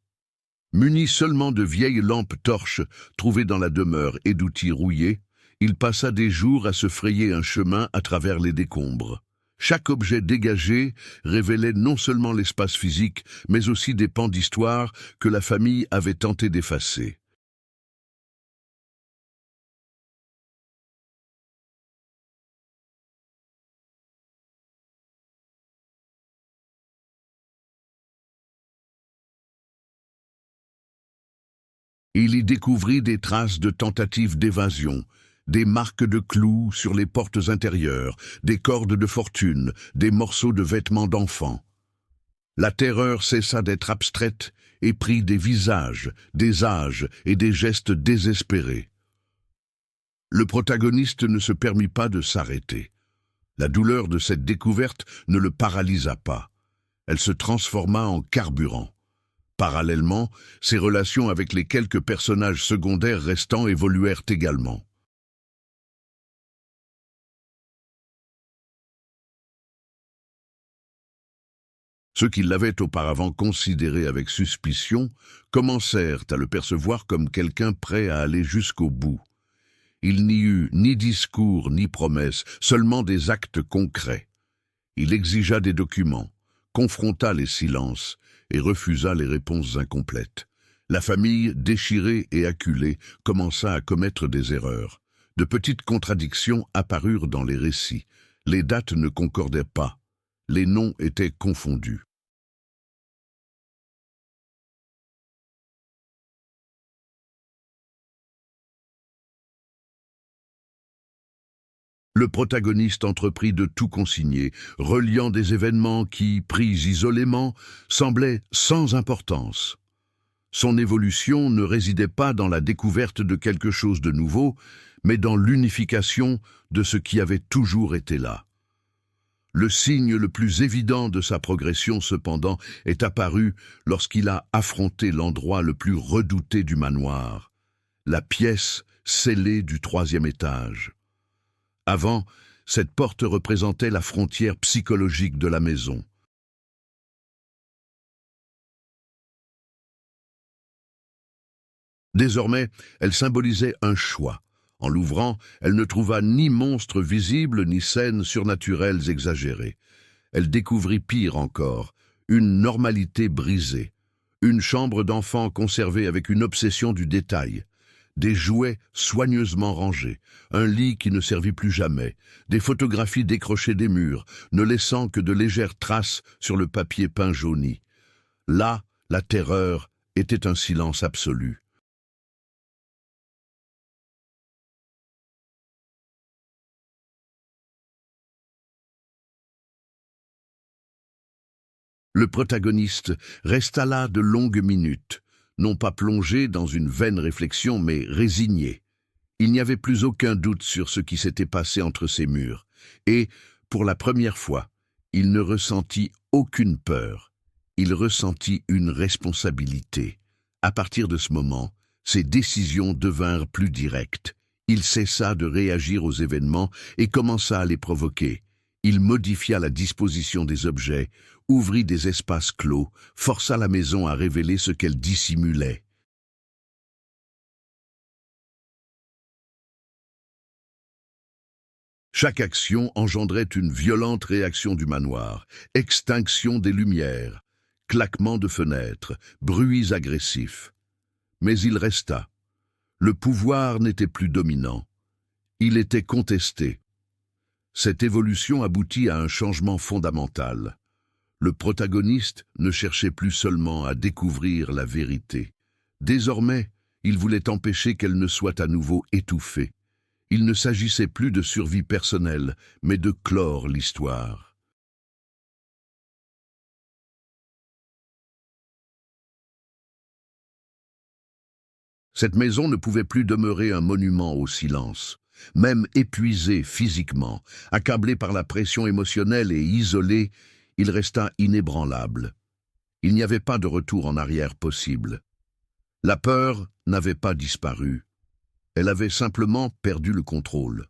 Muni seulement de vieilles lampes torches trouvées dans la demeure et d'outils rouillés, il passa des jours à se frayer un chemin à travers les décombres. Chaque objet dégagé révélait non seulement l'espace physique, mais aussi des pans d'histoire que la famille avait tenté d'effacer. Il y découvrit des traces de tentatives d'évasion, des marques de clous sur les portes intérieures, des cordes de fortune, des morceaux de vêtements d'enfants. La terreur cessa d'être abstraite et prit des visages, des âges et des gestes désespérés. Le protagoniste ne se permit pas de s'arrêter. La douleur de cette découverte ne le paralysa pas. Elle se transforma en carburant. Parallèlement, ses relations avec les quelques personnages secondaires restants évoluèrent également. Ceux qui l'avaient auparavant considéré avec suspicion commencèrent à le percevoir comme quelqu'un prêt à aller jusqu'au bout. Il n'y eut ni discours ni promesses, seulement des actes concrets. Il exigea des documents, confronta les silences et refusa les réponses incomplètes. La famille, déchirée et acculée, commença à commettre des erreurs. De petites contradictions apparurent dans les récits. Les dates ne concordaient pas. Les noms étaient confondus. Le protagoniste entreprit de tout consigner, reliant des événements qui, pris isolément, semblaient sans importance. Son évolution ne résidait pas dans la découverte de quelque chose de nouveau, mais dans l'unification de ce qui avait toujours été là. Le signe le plus évident de sa progression, cependant, est apparu lorsqu'il a affronté l'endroit le plus redouté du manoir, la pièce scellée du troisième étage. Avant, cette porte représentait la frontière psychologique de la maison. Désormais, elle symbolisait un choix. En l'ouvrant, elle ne trouva ni monstres visibles ni scènes surnaturelles exagérées. Elle découvrit pire encore, une normalité brisée. Une chambre d'enfant conservée avec une obsession du détail. Des jouets soigneusement rangés, un lit qui ne servit plus jamais, des photographies décrochées des murs, ne laissant que de légères traces sur le papier peint jauni. Là, la terreur était un silence absolu. Le protagoniste resta là de longues minutes, non pas plongé dans une vaine réflexion, mais résigné. Il n'y avait plus aucun doute sur ce qui s'était passé entre ces murs, et, pour la première fois, il ne ressentit aucune peur. Il ressentit une responsabilité. À partir de ce moment, ses décisions devinrent plus directes. Il cessa de réagir aux événements et commença à les provoquer. Il modifia la disposition des objets, ouvrit des espaces clos, força la maison à révéler ce qu'elle dissimulait. Chaque action engendrait une violente réaction du manoir, extinction des lumières, claquements de fenêtres, bruits agressifs. Mais il resta. Le pouvoir n'était plus dominant. Il était contesté. Cette évolution aboutit à un changement fondamental. Le protagoniste ne cherchait plus seulement à découvrir la vérité. Désormais, il voulait empêcher qu'elle ne soit à nouveau étouffée. Il ne s'agissait plus de survie personnelle, mais de clore l'histoire. Cette maison ne pouvait plus demeurer un monument au silence. Même épuisé physiquement, accablé par la pression émotionnelle et isolé, il resta inébranlable. Il n'y avait pas de retour en arrière possible. La peur n'avait pas disparu. Elle avait simplement perdu le contrôle.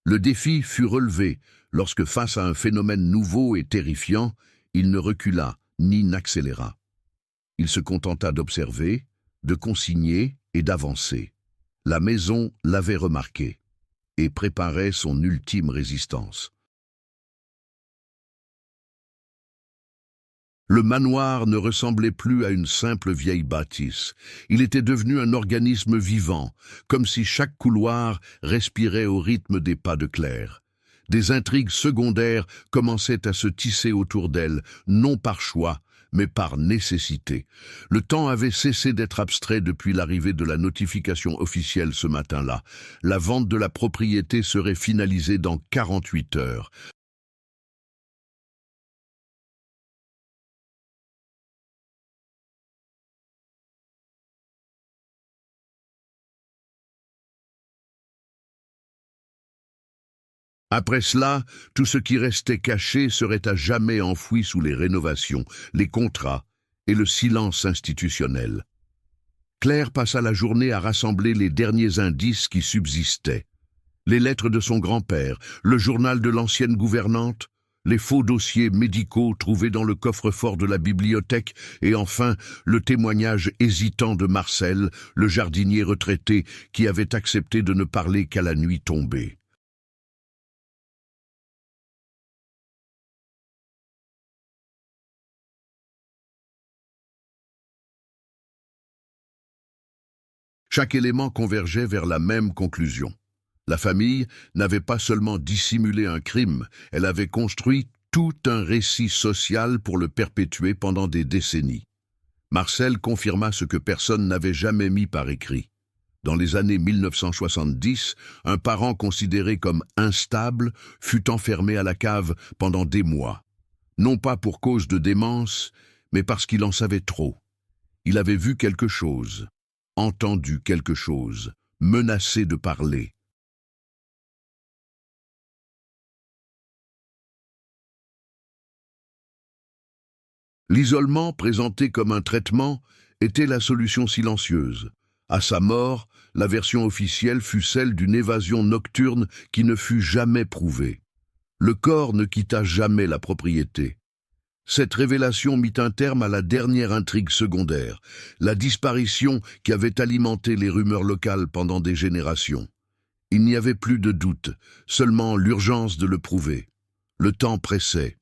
Le défi fut relevé lorsque, face à un phénomène nouveau et terrifiant, il ne recula ni n'accéléra. Il se contenta d'observer, de consigner et d'avancer. La maison l'avait remarqué et préparait son ultime résistance. Le manoir ne ressemblait plus à une simple vieille bâtisse. Il était devenu un organisme vivant, comme si chaque couloir respirait au rythme des pas de Claire. Des intrigues secondaires commençaient à se tisser autour d'elle, non par choix, mais par nécessité. Le temps avait cessé d'être abstrait depuis l'arrivée de la notification officielle ce matin-là. La vente de la propriété serait finalisée dans 48 heures. Après cela, tout ce qui restait caché serait à jamais enfoui sous les rénovations, les contrats et le silence institutionnel. Claire passa la journée à rassembler les derniers indices qui subsistaient. Les lettres de son grand-père, le journal de l'ancienne gouvernante, les faux dossiers médicaux trouvés dans le coffre-fort de la bibliothèque et enfin le témoignage hésitant de Marcel, le jardinier retraité qui avait accepté de ne parler qu'à la nuit tombée. Chaque élément convergeait vers la même conclusion. La famille n'avait pas seulement dissimulé un crime, elle avait construit tout un récit social pour le perpétuer pendant des décennies. Marcel confirma ce que personne n'avait jamais mis par écrit. Dans les années 1970, un parent considéré comme instable fut enfermé à la cave pendant des mois. Non pas pour cause de démence, mais parce qu'il en savait trop. Il avait vu quelque chose, entendu quelque chose, menacé de parler. L'isolement, présenté comme un traitement, était la solution silencieuse. À sa mort, la version officielle fut celle d'une évasion nocturne qui ne fut jamais prouvée. Le corps ne quitta jamais la propriété. Cette révélation mit un terme à la dernière intrigue secondaire, la disparition qui avait alimenté les rumeurs locales pendant des générations. Il n'y avait plus de doute, seulement l'urgence de le prouver. Le temps pressait.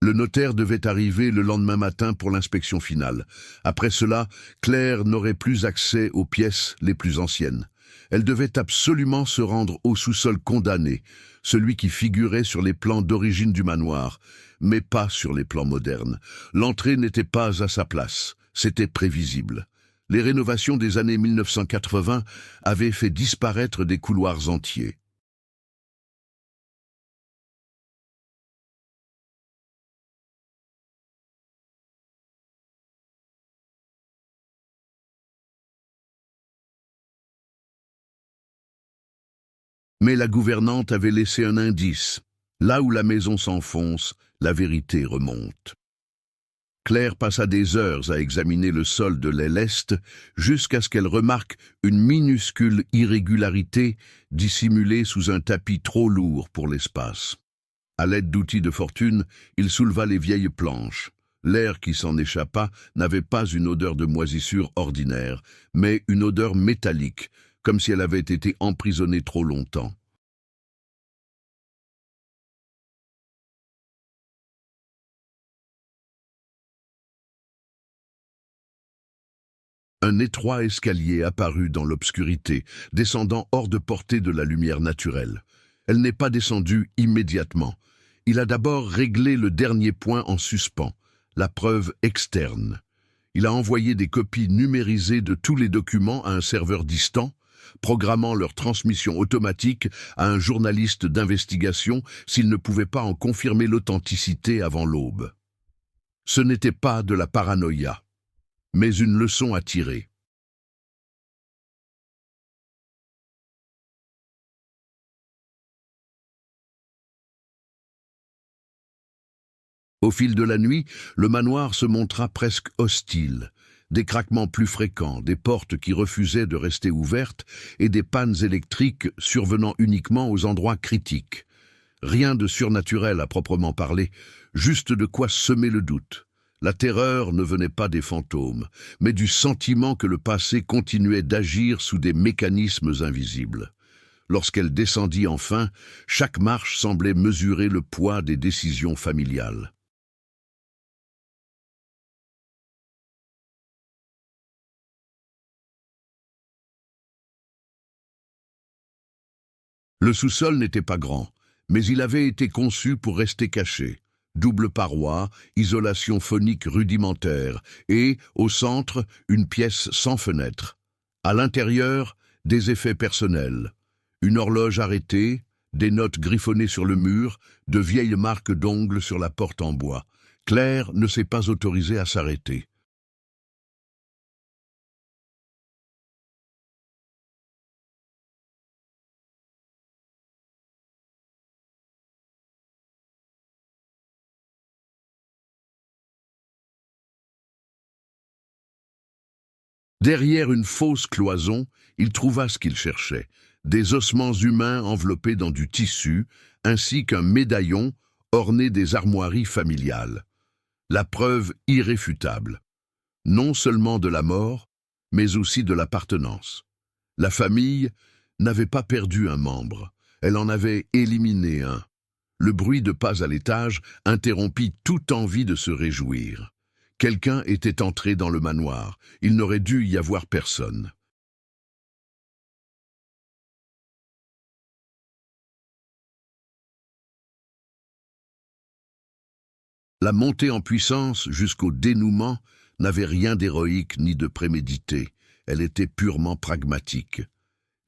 Le notaire devait arriver le lendemain matin pour l'inspection finale. Après cela, Claire n'aurait plus accès aux pièces les plus anciennes. Elle devait absolument se rendre au sous-sol condamné, celui qui figurait sur les plans d'origine du manoir, mais pas sur les plans modernes. L'entrée n'était pas à sa place, c'était prévisible. Les rénovations des années 1980 avaient fait disparaître des couloirs entiers. Mais la gouvernante avait laissé un indice. Là où la maison s'enfonce, la vérité remonte. Claire passa des heures à examiner le sol de l'aile est jusqu'à ce qu'elle remarque une minuscule irrégularité dissimulée sous un tapis trop lourd pour l'espace. À l'aide d'outils de fortune, il souleva les vieilles planches. L'air qui s'en échappa n'avait pas une odeur de moisissure ordinaire, mais une odeur métallique, comme si elle avait été emprisonnée trop longtemps. Un étroit escalier apparut dans l'obscurité, descendant hors de portée de la lumière naturelle. Elle n'est pas descendue immédiatement. Il a d'abord réglé le dernier point en suspens, la preuve externe. Il a envoyé des copies numérisées de tous les documents à un serveur distant, programmant leur transmission automatique à un journaliste d'investigation s'il ne pouvait pas en confirmer l'authenticité avant l'aube. Ce n'était pas de la paranoïa, mais une leçon à tirer. Au fil de la nuit, le manoir se montra presque hostile. Des craquements plus fréquents, des portes qui refusaient de rester ouvertes et des pannes électriques survenant uniquement aux endroits critiques. Rien de surnaturel à proprement parler, juste de quoi semer le doute. La terreur ne venait pas des fantômes, mais du sentiment que le passé continuait d'agir sous des mécanismes invisibles. Lorsqu'elle descendit enfin, chaque marche semblait mesurer le poids des décisions familiales. Le sous-sol n'était pas grand, mais il avait été conçu pour rester caché. Double paroi, isolation phonique rudimentaire et, au centre, une pièce sans fenêtre. À l'intérieur, des effets personnels. Une horloge arrêtée, Des notes griffonnées sur le mur, de vieilles marques d'ongles sur la porte en bois. Claire ne s'est pas autorisée à s'arrêter. Derrière une fausse cloison, il trouva ce qu'il cherchait, des ossements humains enveloppés dans du tissu, ainsi qu'un médaillon orné des armoiries familiales. La preuve irréfutable, non seulement de la mort, mais aussi de l'appartenance. La famille n'avait pas perdu un membre, elle en avait éliminé un. Le bruit de pas à l'étage interrompit toute envie de se réjouir. Quelqu'un était entré dans le manoir, il n'aurait dû y avoir personne. La montée en puissance jusqu'au dénouement n'avait rien d'héroïque ni de prémédité, elle était purement pragmatique.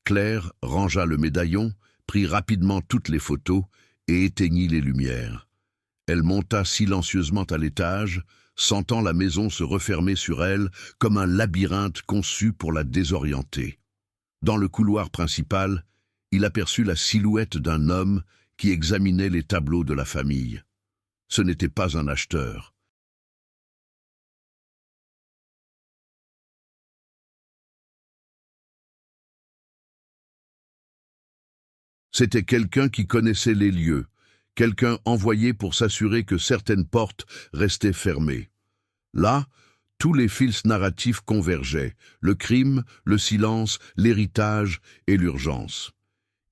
Claire rangea le médaillon, prit rapidement toutes les photos et éteignit les lumières. Elle monta silencieusement à l'étage, sentant la maison se refermer sur elle comme un labyrinthe conçu pour la désorienter. Dans le couloir principal, il aperçut la silhouette d'un homme qui examinait les tableaux de la famille. Ce n'était pas un acheteur. C'était quelqu'un qui connaissait les lieux, quelqu'un envoyé pour s'assurer que certaines portes restaient fermées. Là, tous les fils narratifs convergeaient, le crime, le silence, l'héritage et l'urgence.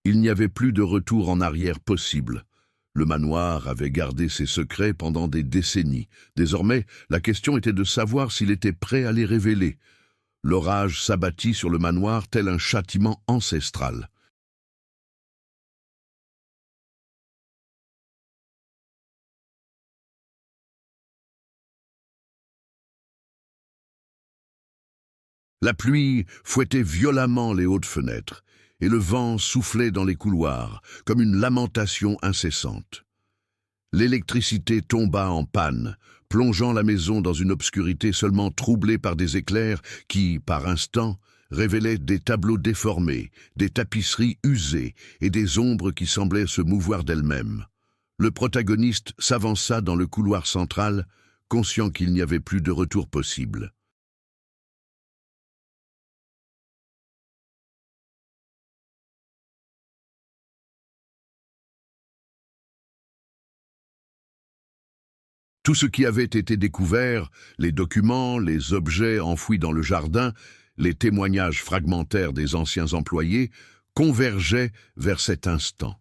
Il n'y avait plus de retour en arrière possible. Le manoir avait gardé ses secrets pendant des décennies. Désormais, la question était de savoir s'il était prêt à les révéler. L'orage s'abattit sur le manoir tel un châtiment ancestral. La pluie fouettait violemment les hautes fenêtres, et le vent soufflait dans les couloirs, comme une lamentation incessante. L'électricité tomba en panne, plongeant la maison dans une obscurité seulement troublée par des éclairs qui, par instants, révélaient des tableaux déformés, des tapisseries usées et des ombres qui semblaient se mouvoir d'elles-mêmes. Le protagoniste s'avança dans le couloir central, conscient qu'il n'y avait plus de retour possible. Tout ce qui avait été découvert, les documents, les objets enfouis dans le jardin, les témoignages fragmentaires des anciens employés, convergeaient vers cet instant.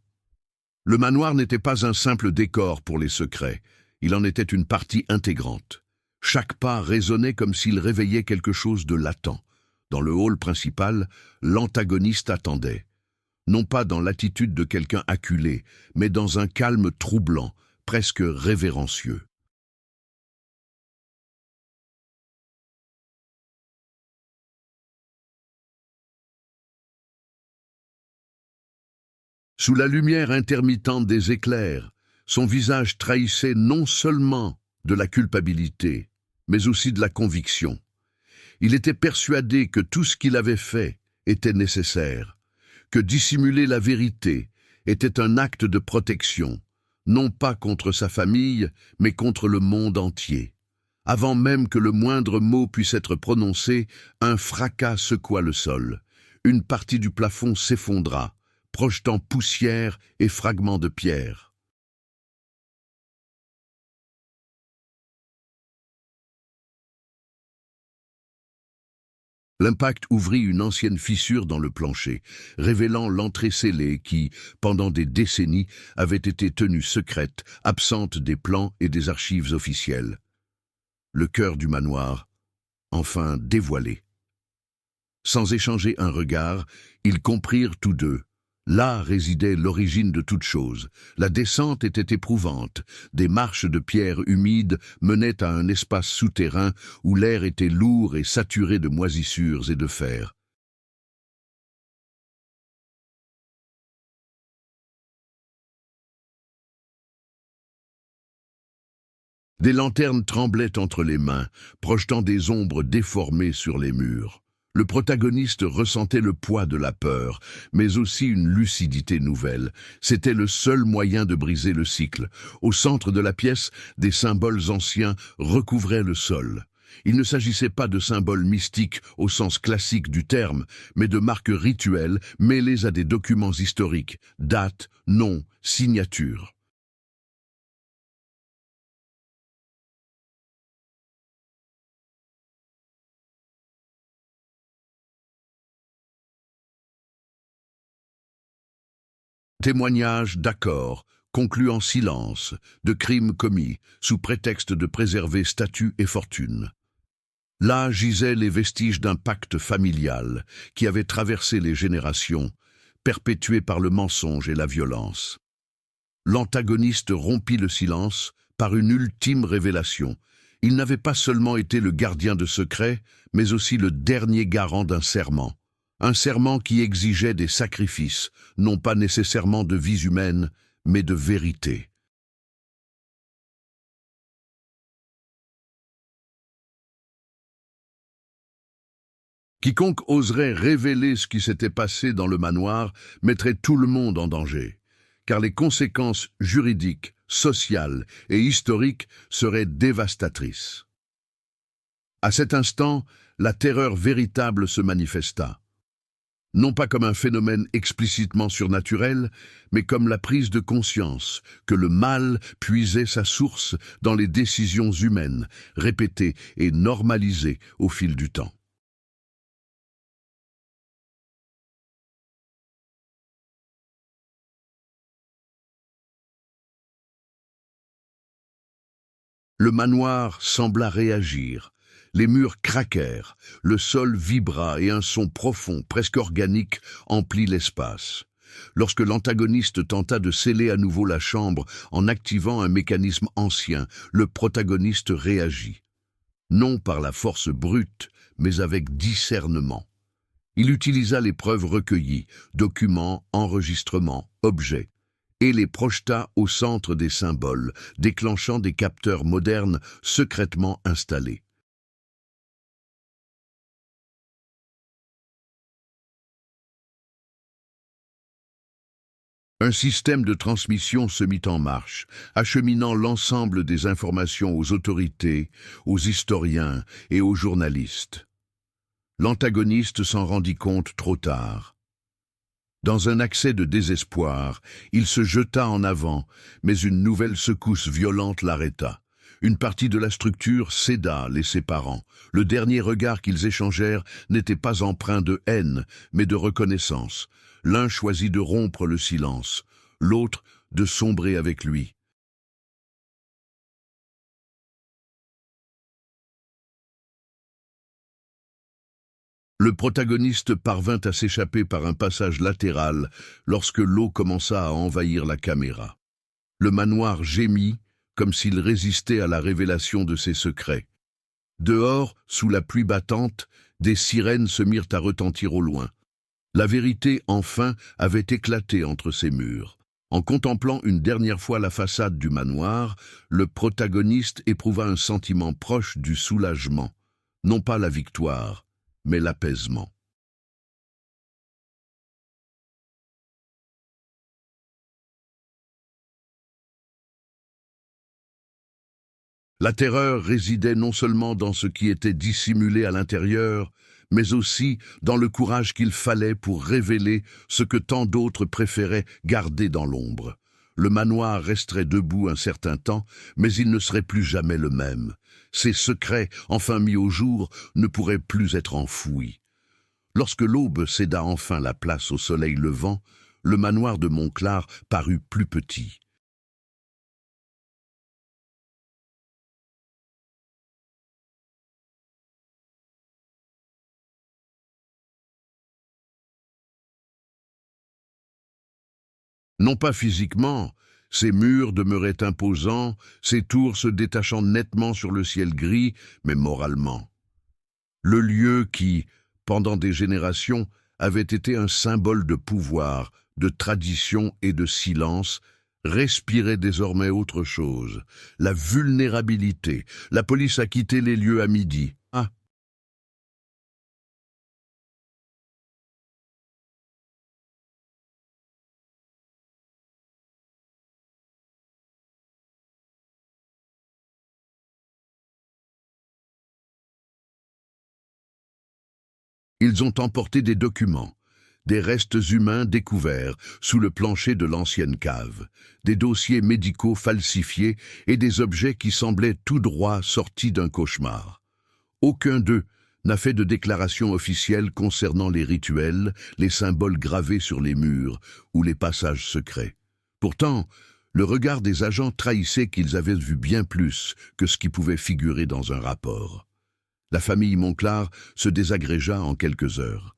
Le manoir n'était pas un simple décor pour les secrets, il en était une partie intégrante. Chaque pas résonnait comme s'il réveillait quelque chose de latent. Dans le hall principal, l'antagoniste attendait. Non pas dans l'attitude de quelqu'un acculé, mais dans un calme troublant, presque révérencieux. Sous la lumière intermittente des éclairs, son visage trahissait non seulement de la culpabilité, mais aussi de la conviction. Il était persuadé que tout ce qu'il avait fait était nécessaire, que dissimuler la vérité était un acte de protection, non pas contre sa famille, mais contre le monde entier. Avant même que le moindre mot puisse être prononcé, un fracas secoua le sol. Une partie du plafond s'effondra, projetant poussière et fragments de pierre. L'impact ouvrit une ancienne fissure dans le plancher, révélant l'entrée scellée qui, pendant des décennies, avait été tenue secrète, absente des plans et des archives officielles. Le cœur du manoir, enfin dévoilé. Sans échanger un regard, ils comprirent tous deux. Là résidait l'origine de toute chose. La descente était éprouvante. Des marches de pierre humides menaient à un espace souterrain où l'air était lourd et saturé de moisissures et de fer. Des lanternes tremblaient entre les mains, projetant des ombres déformées sur les murs. Le protagoniste ressentait le poids de la peur, mais aussi une lucidité nouvelle. C'était le seul moyen de briser le cycle. Au centre de la pièce, des symboles anciens recouvraient le sol. Il ne s'agissait pas de symboles mystiques au sens classique du terme, mais de marques rituelles mêlées à des documents historiques, dates, noms, signatures. Témoignages d'accords, conclus en silence, de crimes commis, sous prétexte de préserver statut et fortune. Là gisaient les vestiges d'un pacte familial qui avait traversé les générations, perpétué par le mensonge et la violence. L'antagoniste rompit le silence par une ultime révélation. Il n'avait pas seulement été le gardien de secrets, mais aussi le dernier garant d'un serment. Un serment qui exigeait des sacrifices, non pas nécessairement de vies humaines, mais de vérité. Quiconque oserait révéler ce qui s'était passé dans le manoir mettrait tout le monde en danger, car les conséquences juridiques, sociales et historiques seraient dévastatrices. À cet instant, la terreur véritable se manifesta. Non pas comme un phénomène explicitement surnaturel, mais comme la prise de conscience que le mal puisait sa source dans les décisions humaines, répétées et normalisées au fil du temps. Le manoir sembla réagir. Les murs craquèrent, le sol vibra et un son profond, presque organique, emplit l'espace. Lorsque l'antagoniste tenta de sceller à nouveau la chambre en activant un mécanisme ancien, le protagoniste réagit. Non par la force brute, mais avec discernement. Il utilisa les preuves recueillies, documents, enregistrements, objets, et les projeta au centre des symboles, déclenchant des capteurs modernes secrètement installés. Un système de transmission se mit en marche, acheminant l'ensemble des informations aux autorités, aux historiens et aux journalistes. L'antagoniste s'en rendit compte trop tard. Dans un accès de désespoir, il se jeta en avant, mais une nouvelle secousse violente l'arrêta. Une partie de la structure céda, les séparant. Le dernier regard qu'ils échangèrent n'était pas empreint de haine, mais de reconnaissance. L'un choisit de rompre le silence, l'autre de sombrer avec lui. Le protagoniste parvint à s'échapper par un passage latéral lorsque l'eau commença à envahir la caméra. Le manoir gémit comme s'il résistait à la révélation de ses secrets. Dehors, sous la pluie battante, des sirènes se mirent à retentir au loin. La vérité, enfin, avait éclaté entre ces murs. En contemplant une dernière fois la façade du manoir, le protagoniste éprouva un sentiment proche du soulagement, non pas la victoire, mais l'apaisement. La terreur résidait non seulement dans ce qui était dissimulé à l'intérieur, mais aussi dans le courage qu'il fallait pour révéler ce que tant d'autres préféraient garder dans l'ombre. Le manoir resterait debout un certain temps, mais il ne serait plus jamais le même. Ses secrets, enfin mis au jour, ne pourraient plus être enfouis. Lorsque l'aube céda enfin la place au soleil levant, le manoir de Montclar parut plus petit. Non pas physiquement, ses murs demeuraient imposants, ses tours se détachant nettement sur le ciel gris, mais moralement. Le lieu qui, pendant des générations, avait été un symbole de pouvoir, de tradition et de silence, respirait désormais autre chose, la vulnérabilité. La police a quitté les lieux à midi. Ah, ils ont emporté des documents, des restes humains découverts sous le plancher de l'ancienne cave, des dossiers médicaux falsifiés et des objets qui semblaient tout droit sortis d'un cauchemar. Aucun d'eux n'a fait de déclaration officielle concernant les rituels, les symboles gravés sur les murs ou les passages secrets. Pourtant, le regard des agents trahissait qu'ils avaient vu bien plus que ce qui pouvait figurer dans un rapport. La famille Monclar se désagrégea en quelques heures.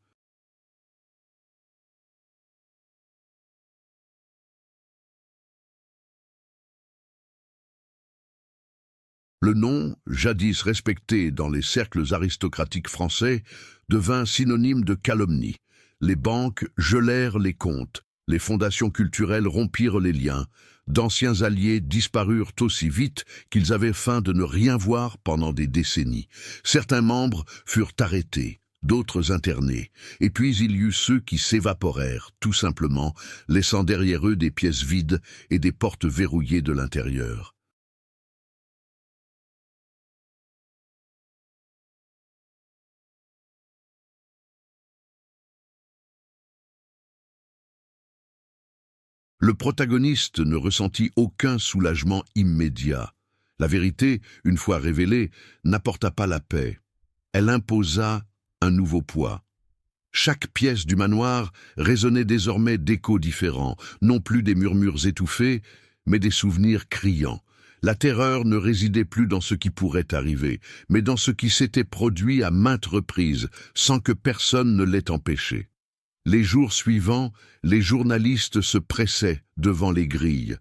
Le nom, jadis respecté dans les cercles aristocratiques français, devint synonyme de calomnie. Les banques gelèrent les comptes, les fondations culturelles rompirent les liens, d'anciens alliés disparurent aussi vite qu'ils avaient feint de ne rien voir pendant des décennies. Certains membres furent arrêtés, d'autres internés, et puis il y eut ceux qui s'évaporèrent, tout simplement, laissant derrière eux des pièces vides et des portes verrouillées de l'intérieur. Le protagoniste ne ressentit aucun soulagement immédiat. La vérité, une fois révélée, n'apporta pas la paix. Elle imposa un nouveau poids. Chaque pièce du manoir résonnait désormais d'échos différents, non plus des murmures étouffés, mais des souvenirs criants. La terreur ne résidait plus dans ce qui pourrait arriver, mais dans ce qui s'était produit à maintes reprises, sans que personne ne l'ait empêché. Les jours suivants, les journalistes se pressaient devant les grilles.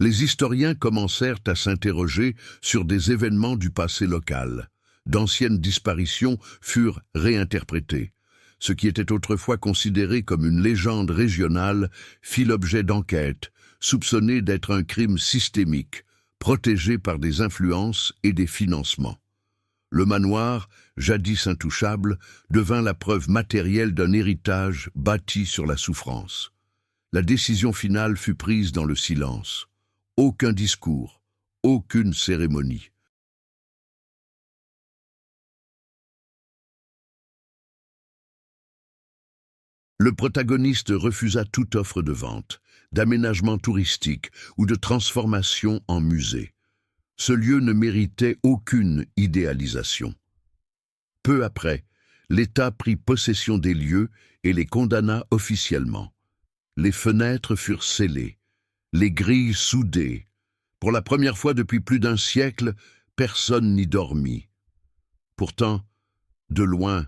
Les historiens commencèrent à s'interroger sur des événements du passé local. D'anciennes disparitions furent réinterprétées. Ce qui était autrefois considéré comme une légende régionale fit l'objet d'enquêtes, soupçonné d'être un crime systémique, protégé par des influences et des financements. Le manoir, jadis intouchable, devint la preuve matérielle d'un héritage bâti sur la souffrance. La décision finale fut prise dans le silence. Aucun discours, aucune cérémonie. Le protagoniste refusa toute offre de vente, d'aménagement touristique ou de transformation en musée. Ce lieu ne méritait aucune idéalisation. Peu après, l'État prit possession des lieux et les condamna officiellement. Les fenêtres furent scellées, les grilles soudées. Pour la première fois depuis plus d'un siècle, personne n'y dormit. Pourtant, de loin,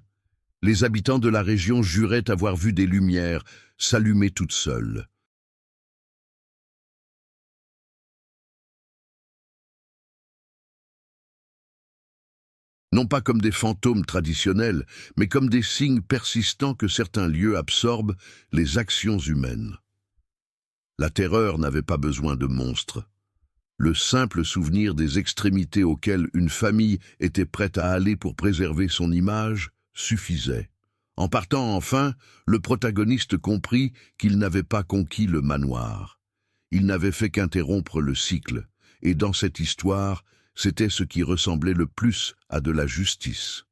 les habitants de la région juraient avoir vu des lumières s'allumer toutes seules. Non pas comme des fantômes traditionnels, mais comme des signes persistants que certains lieux absorbent les actions humaines. La terreur n'avait pas besoin de monstres. Le simple souvenir des extrémités auxquelles une famille était prête à aller pour préserver son image suffisait. En partant enfin, le protagoniste comprit qu'il n'avait pas conquis le manoir. Il n'avait fait qu'interrompre le cycle, et dans cette histoire, c'était ce qui ressemblait le plus à de la justice.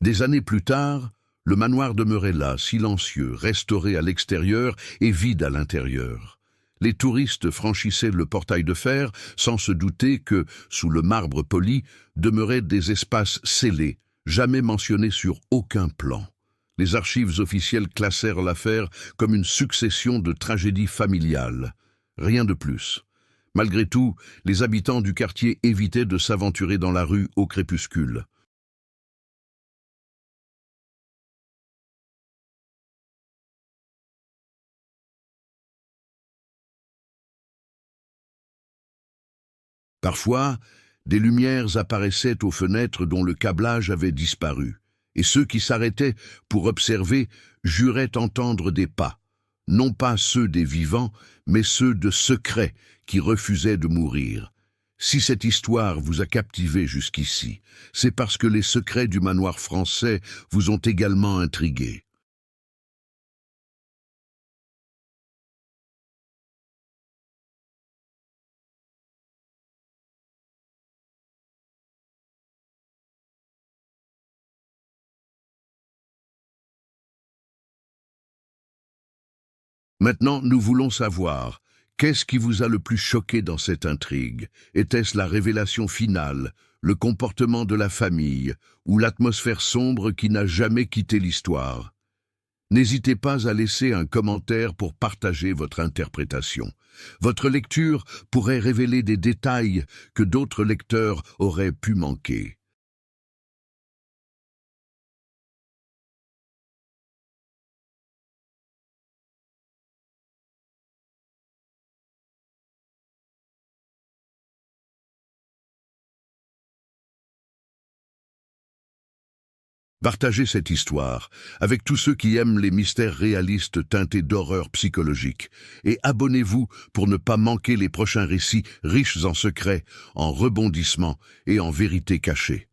Des années plus tard, le manoir demeurait là, silencieux, restauré à l'extérieur et vide à l'intérieur. Les touristes franchissaient le portail de fer sans se douter que, sous le marbre poli, demeuraient des espaces scellés, jamais mentionnés sur aucun plan. Les archives officielles classèrent l'affaire comme une succession de tragédies familiales. Rien de plus. Malgré tout, les habitants du quartier évitaient de s'aventurer dans la rue au crépuscule. Parfois, des lumières apparaissaient aux fenêtres dont le câblage avait disparu, et ceux qui s'arrêtaient pour observer juraient entendre des pas, non pas ceux des vivants, mais ceux de secrets qui refusaient de mourir. Si cette histoire vous a captivé jusqu'ici, c'est parce que les secrets du manoir français vous ont également intrigué. Maintenant, nous voulons savoir, qu'est-ce qui vous a le plus choqué dans cette intrigue? Était-ce la révélation finale, le comportement de la famille, ou l'atmosphère sombre qui n'a jamais quitté l'histoire? N'hésitez pas à laisser un commentaire pour partager votre interprétation. Votre lecture pourrait révéler des détails que d'autres lecteurs auraient pu manquer. Partagez cette histoire avec tous ceux qui aiment les mystères réalistes teintés d'horreur psychologique et abonnez-vous pour ne pas manquer les prochains récits riches en secrets, en rebondissements et en vérités cachées.